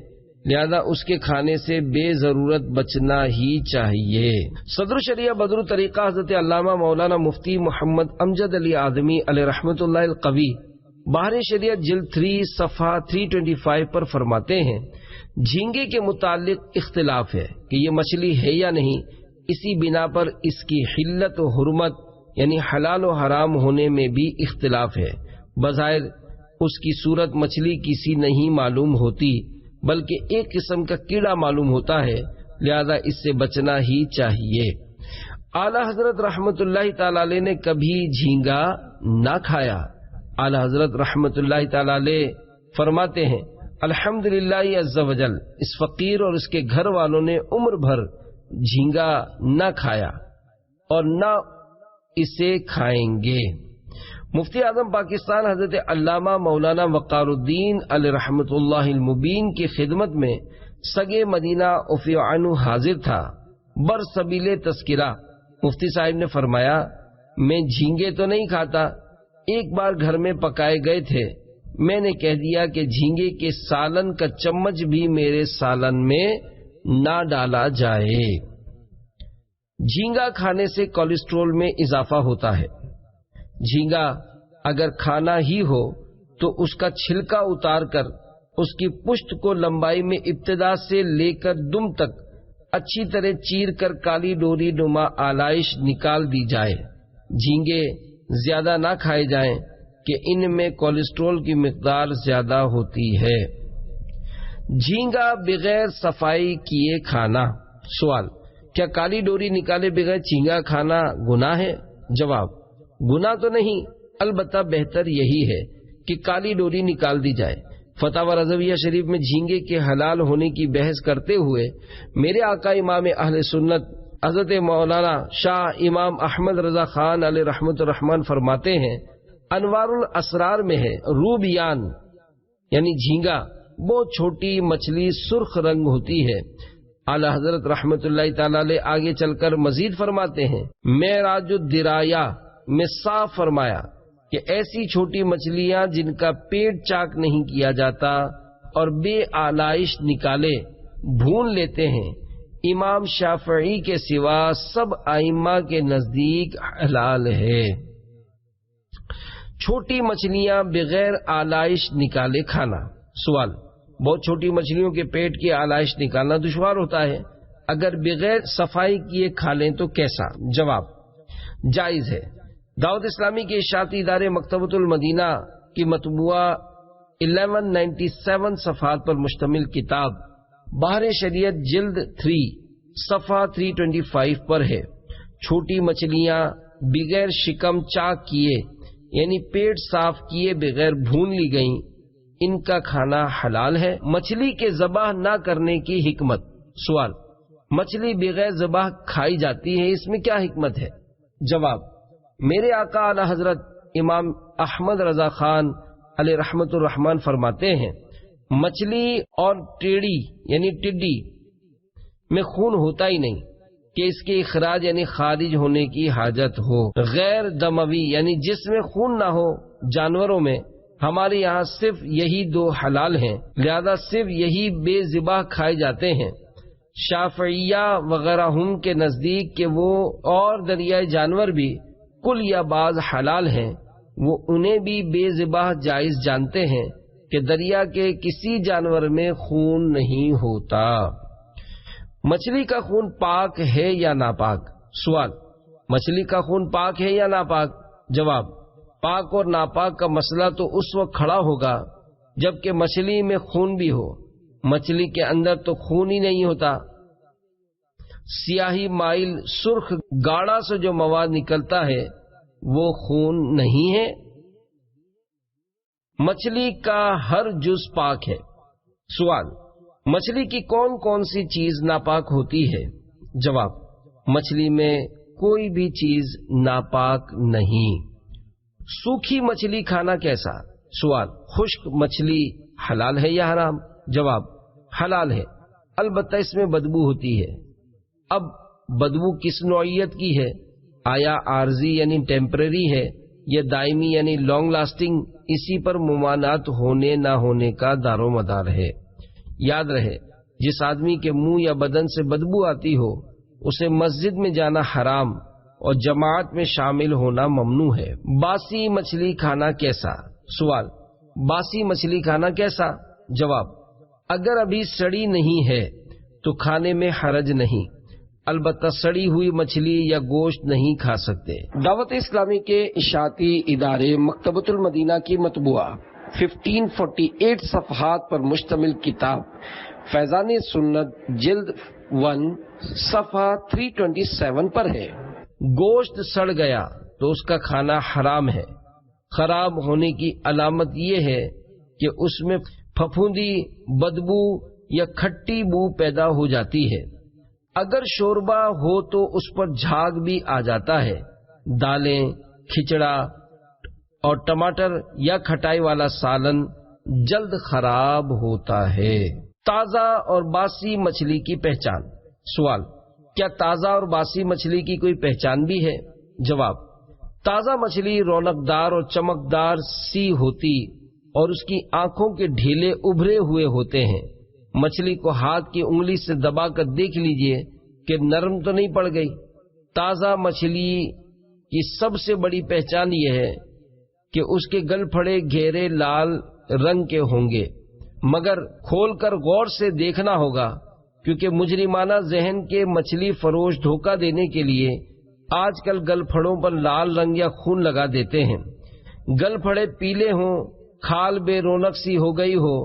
S1: لہذا اس کے کھانے سے بے ضرورت بچنا ہی چاہیے۔ صدر شریعہ بدر طریقہ حضرت علامہ مولانا مفتی محمد امجد علی اعظمی علیہ رحمت اللہ القوی بحر شریعت جلد 3 صفحہ 325 پر فرماتے ہیں، جھینگے کے متعلق اختلاف ہے کہ یہ مچھلی ہے یا نہیں، اسی بنا پر اس کی حلت و حرمت یعنی حلال و حرام ہونے میں بھی اختلاف ہے۔ بظاہر اس کی صورت مچھلی کسی نہیں معلوم ہوتی، بلکہ ایک قسم کا کیڑا معلوم ہوتا ہے، لہذا اس سے بچنا ہی چاہیے۔ اعلی حضرت رحمت اللہ تعالی علیہ نے کبھی جھینگا نہ کھایا۔ اعلی حضرت رحمت اللہ تعالی علیہ فرماتے ہیں، الحمدللہ عز وجل اس فقیر اور اس کے گھر والوں نے عمر بھر جھینگا نہ کھایا اور نہ اسے کھائیں گے۔ مفتی اعظم پاکستان حضرت علامہ مولانا وقار الدین علیہ رحمت اللہ المبین کی خدمت میں سگے مدینہ عفو عنہ حاضر تھا۔ برسبیل تذکرہ مفتی صاحب نے فرمایا، میں جھینگے تو نہیں کھاتا، ایک بار گھر میں پکائے گئے تھے، میں نے کہہ دیا کہ جھینگے کے سالن کا چمچ بھی میرے سالن میں نہ ڈالا جائے۔ جھینگا کھانے سے کولیسٹرول میں اضافہ ہوتا ہے۔ جھینگا اگر کھانا ہی ہو تو اس کا چھلکا اتار کر اس کی پشت کو لمبائی میں ابتدا سے لے کر دم تک اچھی طرح چیر کر کالی ڈوری نما آلائش نکال دی جائے۔ جھینگے زیادہ نہ کھائے جائیں کہ ان میں کولیسٹرول کی مقدار زیادہ ہوتی ہے۔ جھینگا بغیر صفائی کیے کھانا۔ سوال، کیا کالی ڈوری نکالے بغیر جھینگا کھانا گناہ ہے؟ جواب، گناہ تو نہیں، البتہ بہتر یہی ہے کہ کالی ڈوری نکال دی جائے۔ فتاوی رضویہ شریف میں جھینگے کے حلال ہونے کی بحث کرتے ہوئے میرے آقا امام اہل سنت حضرت مولانا شاہ امام احمد رضا خان علیہ رحمت الرحمن فرماتے ہیں، انوار الاسرار میں ہے، روبیان یعنی جھینگا بہت چھوٹی مچھلی سرخ رنگ ہوتی ہے۔ اعلی حضرت رحمت اللہ تعالی علیہ آگے چل کر مزید فرماتے ہیں، معراج الدرایا میں صاف فرمایا کہ ایسی چھوٹی مچھلیاں جن کا پیٹ چاک نہیں کیا جاتا اور بے آلائش نکالے بھون لیتے ہیں، امام شافعی کے سوا سب ائمہ کے نزدیک حلال ہے۔ چھوٹی مچھلیاں بغیر آلائش نکالے کھانا۔ سوال، بہت چھوٹی مچھلیوں کے پیٹ کی آلائش نکالنا دشوار ہوتا ہے، اگر بغیر صفائی کیے کھا لیں تو کیسا؟ جواب، جائز ہے۔ دعوت اسلامی کے اشاعتی ادارے مکتبۃ المدینہ کی مطبوعہ 1197 صفحات پر مشتمل کتاب بحر شریعت جلد 3 صفحہ 325 پر ہے، چھوٹی مچھلیاں بغیر شکم چاک کیے یعنی پیٹ صاف کیے بغیر بھون لی گئیں، ان کا کھانا حلال ہے۔ مچھلی کے ذبح نہ کرنے کی حکمت۔ سوال، مچھلی بغیر ذبح کھائی جاتی ہے، اس میں کیا حکمت ہے؟ جواب، میرے آقا اعلی حضرت امام احمد رضا خان علیہ رحمت الرحمن فرماتے ہیں، مچھلی اور ٹیڑی یعنی ٹڈی میں خون ہوتا ہی نہیں کہ اس کے اخراج یعنی خارج ہونے کی حاجت ہو۔ غیر دموی یعنی جس میں خون نہ ہو جانوروں میں ہمارے یہاں صرف یہی 2 حلال ہیں، لہذا صرف یہی بے ذبح کھائے جاتے ہیں۔ شافعیہ وغیرہ ہم کے نزدیک کہ وہ اور دریائے جانور بھی کل یا بعض حلال ہیں، وہ انہیں بھی بے ذبح جائز جانتے ہیں کہ دریا کے کسی جانور میں خون نہیں ہوتا۔ مچھلی کا خون پاک ہے یا ناپاک؟ سوال، مچھلی کا خون پاک ہے یا ناپاک؟ جواب، پاک اور ناپاک کا مسئلہ تو اس وقت کھڑا ہوگا جبکہ مچھلی میں خون بھی ہو۔ مچھلی کے اندر تو خون ہی نہیں ہوتا، سیاہی مائل سرخ گاڑا سے جو مواد نکلتا ہے وہ خون نہیں ہے؟ مچھلی کا ہر جز پاک ہے۔ سوال: مچھلی کی کون کون سی چیز ناپاک ہوتی ہے؟ جواب: مچھلی میں کوئی بھی چیز ناپاک نہیں۔ سوکھی مچھلی کھانا کیسا؟ سوال: خشک مچھلی حلال ہے یا حرام؟ جواب: حلال ہے، البتہ اس میں بدبو ہوتی ہے۔ اب بدبو کس نوعیت کی ہے؟ آیا عارضی یعنی ٹیمپرری ہے یا دائمی یعنی لانگ لاسٹنگ؟ اسی پر ممانعت ہونے نہ ہونے کا دار و مدار ہے۔ یاد رہے، جس آدمی کے منہ یا بدن سے بدبو آتی ہو اسے مسجد میں جانا حرام اور جماعت میں شامل ہونا ممنوع ہے۔ باسی مچھلی کھانا کیسا؟ سوال: باسی مچھلی کھانا کیسا؟ جواب: اگر ابھی سڑی نہیں ہے تو کھانے میں حرج نہیں، البتہ سڑی ہوئی مچھلی یا گوشت نہیں کھا سکتے۔ دعوت اسلامی کے اشاعتی ادارے مکتبۃ المدینہ کی مطبوعہ 1548 صفحات پر مشتمل کتاب فیضان سنت جلد 1 صفحہ 327 پر ہے۔ گوشت سڑ گیا تو اس کا کھانا حرام ہے۔ خراب ہونے کی علامت یہ ہے کہ اس میں پھپھوندی، بدبو یا کھٹی بو پیدا ہو جاتی ہے۔ اگر شوربہ ہو تو اس پر جھاگ بھی آ جاتا ہے۔ دالیں، کھچڑا اور ٹماٹر یا کھٹائی والا سالن جلد خراب ہوتا ہے۔ تازہ اور باسی مچھلی کی پہچان۔ سوال: کیا تازہ اور باسی مچھلی کی کوئی پہچان بھی ہے؟ جواب: تازہ مچھلی رونقدار اور چمکدار سی ہوتی اور اس کی آنکھوں کے ڈھیلے ابھرے ہوئے ہوتے ہیں۔ مچھلی کو ہاتھ کی انگلی سے دبا کر دیکھ لیجئے کہ نرم تو نہیں پڑ گئی۔ تازہ مچھلی کی سب سے بڑی پہچان یہ ہے کہ اس کے گل پھڑے گہرے لال رنگ کے ہوں گے، مگر کھول کر غور سے دیکھنا ہوگا، کیونکہ مجرمانہ ذہن کے مچھلی فروش دھوکہ دینے کے لیے آج کل گل پھڑوں پر لال رنگ یا خون لگا دیتے ہیں۔ گل پھڑے پیلے ہوں، کھال بے رونق سی ہو گئی ہو،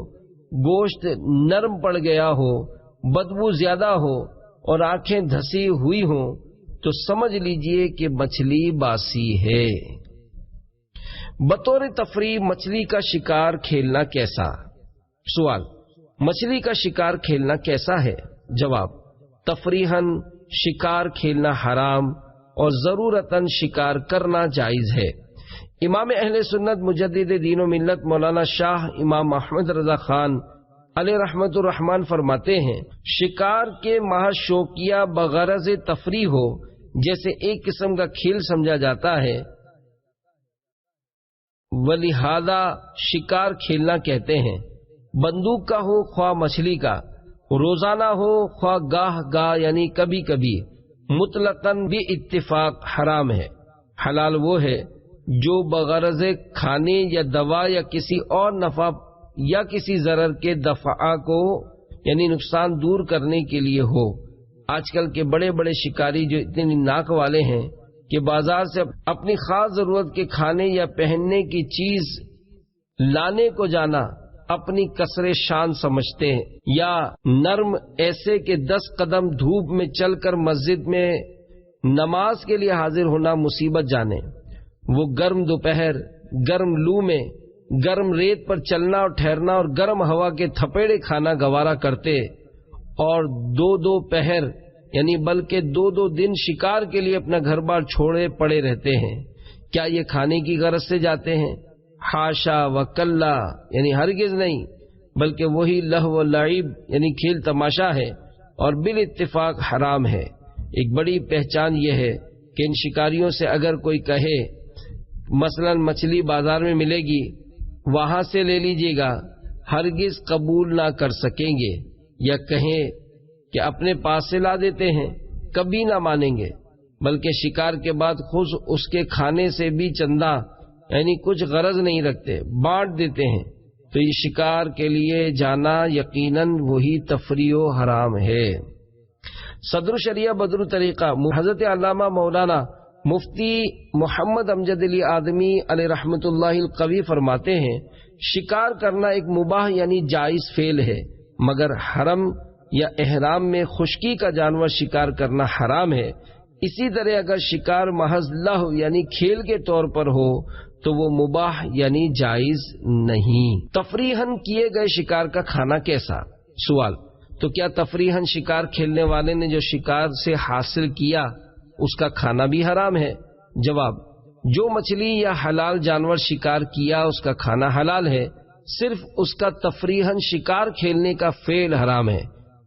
S1: گوشت نرم پڑ گیا ہو، بدبو زیادہ ہو اور آنکھیں دھسی ہوئی ہوں تو سمجھ لیجئے کہ مچھلی باسی ہے۔ بطور تفریح مچھلی کا شکار کھیلنا کیسا؟ سوال: مچھلی کا شکار کھیلنا کیسا ہے؟ جواب: تفریحاً شکار کھیلنا حرام اور ضرورتاً شکار کرنا جائز ہے۔ امام اہل سنت مجدد دین و ملت مولانا شاہ امام احمد رضا خان علیہ رحمت الرحمن فرماتے ہیں، شکار کے محض شوقیہ بغرض تفریح ہو، جیسے ایک قسم کا کھیل سمجھا جاتا ہے، ولہذا شکار کھیلنا کہتے ہیں۔ بندوق کا ہو خواہ مچھلی کا، روزانہ ہو خواہ گاہ گاہ یعنی کبھی کبھی، مطلقاً بھی اتفاق حرام ہے۔ حلال وہ ہے جو بغرض کھانے یا دوا یا کسی اور نفع یا کسی ضرر کے دفع کو یعنی نقصان دور کرنے کے لیے ہو۔ آج کل کے بڑے بڑے شکاری جو اتنی ناک والے ہیں کہ بازار سے اپنی خاص ضرورت کے کھانے یا پہننے کی چیز لانے کو جانا اپنی کسر شان سمجھتے ہیں، یا نرم ایسے کہ 10 قدم دھوپ میں چل کر مسجد میں نماز کے لیے حاضر ہونا مصیبت جانے، وہ گرم دوپہر، گرم لو میں، گرم ریت پر چلنا اور ٹھہرنا اور گرم ہوا کے تھپیڑے کھانا گوارا کرتے، اور 2 پہر یعنی بلکہ 2 دن شکار کے لیے اپنا گھر بار چھوڑے پڑے رہتے ہیں۔ کیا یہ کھانے کی غرض سے جاتے ہیں؟ حاشا و کلا، یعنی ہرگز نہیں، بلکہ وہی لہو و لعب یعنی کھیل تماشا ہے اور بالاتفاق حرام ہے۔ ایک بڑی پہچان یہ ہے کہ ان شکاریوں سے اگر کوئی کہے مثلا مچھلی بازار میں ملے گی وہاں سے لے لیجیے گا، ہرگز قبول نہ کر سکیں گے، یا کہیں کہ اپنے پاس سے لا دیتے ہیں، کبھی نہ مانیں گے، بلکہ شکار کے بعد خود اس کے کھانے سے بھی چندہ یعنی کچھ غرض نہیں رکھتے، بانٹ دیتے ہیں۔ تو یہ شکار کے لیے جانا یقیناً وہی تفریح و حرام ہے۔ صدر شریعہ بدر طریقہ حضرت علامہ مولانا مفتی محمد امجد علی آدمی علیہ رحمت اللہ القوی فرماتے ہیں، شکار کرنا ایک مباح یعنی جائز فعل ہے، مگر حرم یا احرام میں خشکی کا جانور شکار کرنا حرام ہے، اسی طرح اگر شکار محض لہو یعنی کھیل کے طور پر ہو تو وہ مباح یعنی جائز نہیں۔ تفریحاً کیے گئے شکار کا کھانا کیسا؟ سوال، تو کیا تفریحاً شکار کھیلنے والے نے جو شکار سے حاصل کیا اس کا کھانا بھی حرام ہے؟ جواب، جو مچھلی یا حلال جانور شکار کیا اس کا کھانا حلال ہے، صرف اس کا تفریحاً شکار کھیلنے کا فعل حرام ہے۔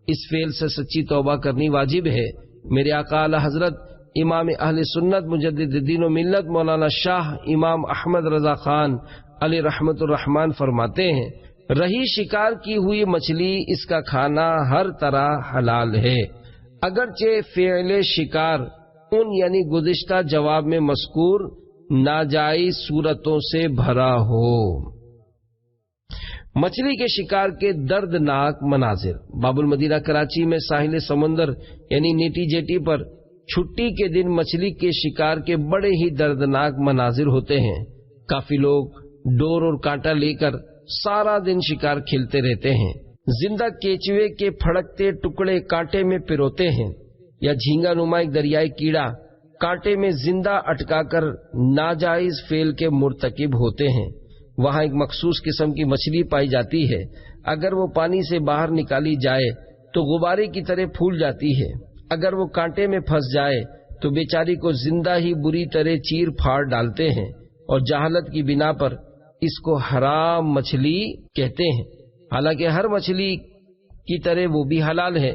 S1: اس فعل سے سچی توبہ کرنی واجب ہے۔ میرے آقا اعلی حضرت امام اہل سنت مجدد دین و ملت مولانا شاہ امام احمد رضا خان علی رحمت الرحمن فرماتے ہیں، رہی شکار کی ہوئی مچھلی اس کا کھانا ہر طرح حلال ہے، اگرچہ فعل شکار ان یعنی گزشتہ جواب میں مذکور ناجائز صورتوں سے بھرا ہو۔ مچھلی کے شکار کے دردناک مناظر۔ باب المدینہ کراچی میں ساحل سمندر یعنی نیٹی جیٹی پر چھٹی کے دن مچھلی کے شکار کے بڑے ہی دردناک مناظر ہوتے ہیں۔ کافی لوگ ڈور اور کانٹا لے کر سارا دن شکار کھیلتے رہتے ہیں، زندہ کیچوے کے پھڑکتے ٹکڑے کانٹے میں پروتے ہیں، یا جھینگا نما ایک دریائی کیڑا کانٹے میں زندہ اٹکا کر ناجائز فعل کے مرتکب ہوتے ہیں۔ وہاں ایک مخصوص قسم کی مچھلی پائی جاتی ہے، اگر وہ پانی سے باہر نکالی جائے تو غبارے کی طرح پھول جاتی ہے، اگر وہ کانٹے میں پھنس جائے تو بیچاری کو زندہ ہی بری طرح چیر پھاڑ ڈالتے ہیں، اور جہالت کی بنا پر اس کو حرام مچھلی کہتے ہیں، حالانکہ ہر مچھلی کی طرح وہ بھی حلال ہے۔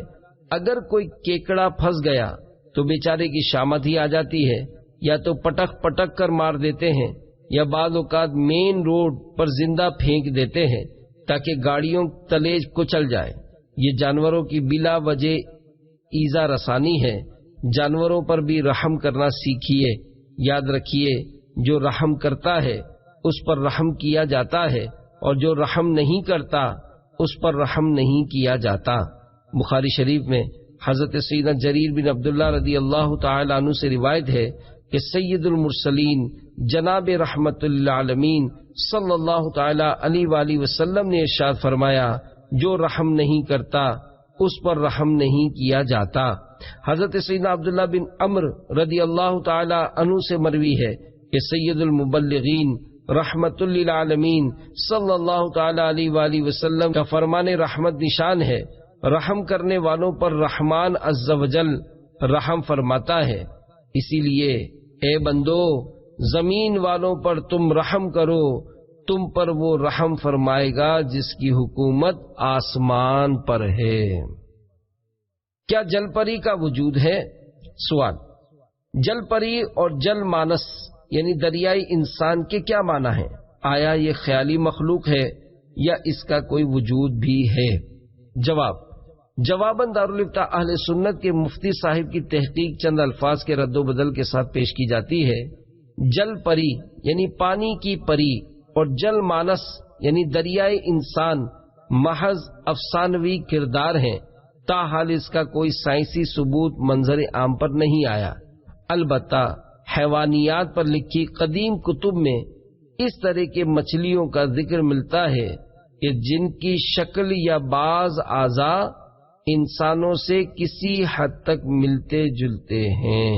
S1: اگر کوئی کیکڑا پھنس گیا تو بیچارے کی شامت ہی آ جاتی ہے، یا تو پٹک پٹک کر مار دیتے ہیں، یا بعض اوقات مین روڈ پر زندہ پھینک دیتے ہیں تاکہ گاڑیوں تلے کچل جائے۔ یہ جانوروں کی بلا وجہ ایذا رسانی ہے۔ جانوروں پر بھی رحم کرنا سیکھیے، یاد رکھیے جو رحم کرتا ہے اس پر رحم کیا جاتا ہے، اور جو رحم نہیں کرتا اس پر رحم نہیں کیا جاتا۔ بخاری شریف میں حضرت سیدنا جریر بن عبداللہ رضی اللہ تعالی عنہ سے روایت ہے کہ سید المرسلین جناب رحمت للعالمین صلی اللہ تعالی علیہ وآلہ وسلم نے ارشاد فرمایا، جو رحم نہیں کرتا اس پر رحم نہیں کیا جاتا۔ حضرت سیدنا عبداللہ بن عمرو رضی اللہ تعالی عنہ سے مروی ہے کہ سید المبلغین رحمت للعالمین صلی اللہ تعالی علیہ وآلہ وسلم کا فرمان رحمت نشان ہے، رحم کرنے والوں پر رحمان عز و جل رحم فرماتا ہے۔ اسی لیے اے بندو، زمین والوں پر تم رحم کرو، تم پر وہ رحم فرمائے گا جس کی حکومت آسمان پر ہے۔ کیا جل پری کا وجود ہے؟ سوال، جل پری اور جل مانس یعنی دریائی انسان کے کیا معنی ہیں؟ آیا یہ خیالی مخلوق ہے یا اس کا کوئی وجود بھی ہے؟ جواباً دارالفتاء اہل سنت کے مفتی صاحب کی تحقیق چند الفاظ کے رد و بدل کے ساتھ پیش کی جاتی ہے۔ جل پری یعنی پانی کی پری اور جل مانس یعنی دریائے انسان محض افسانوی کردار ہیں، تاحال اس کا کوئی سائنسی ثبوت منظر عام پر نہیں آیا۔ البتہ حیوانیات پر لکھی قدیم کتب میں اس طرح کے مچھلیوں کا ذکر ملتا ہے کہ جن کی شکل یا بعض اعضاء انسانوں سے کسی حد تک ملتے جلتے ہیں۔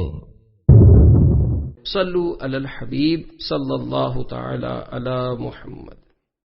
S1: صلو علی الحبیب صلی اللہ تعالی علی محمد۔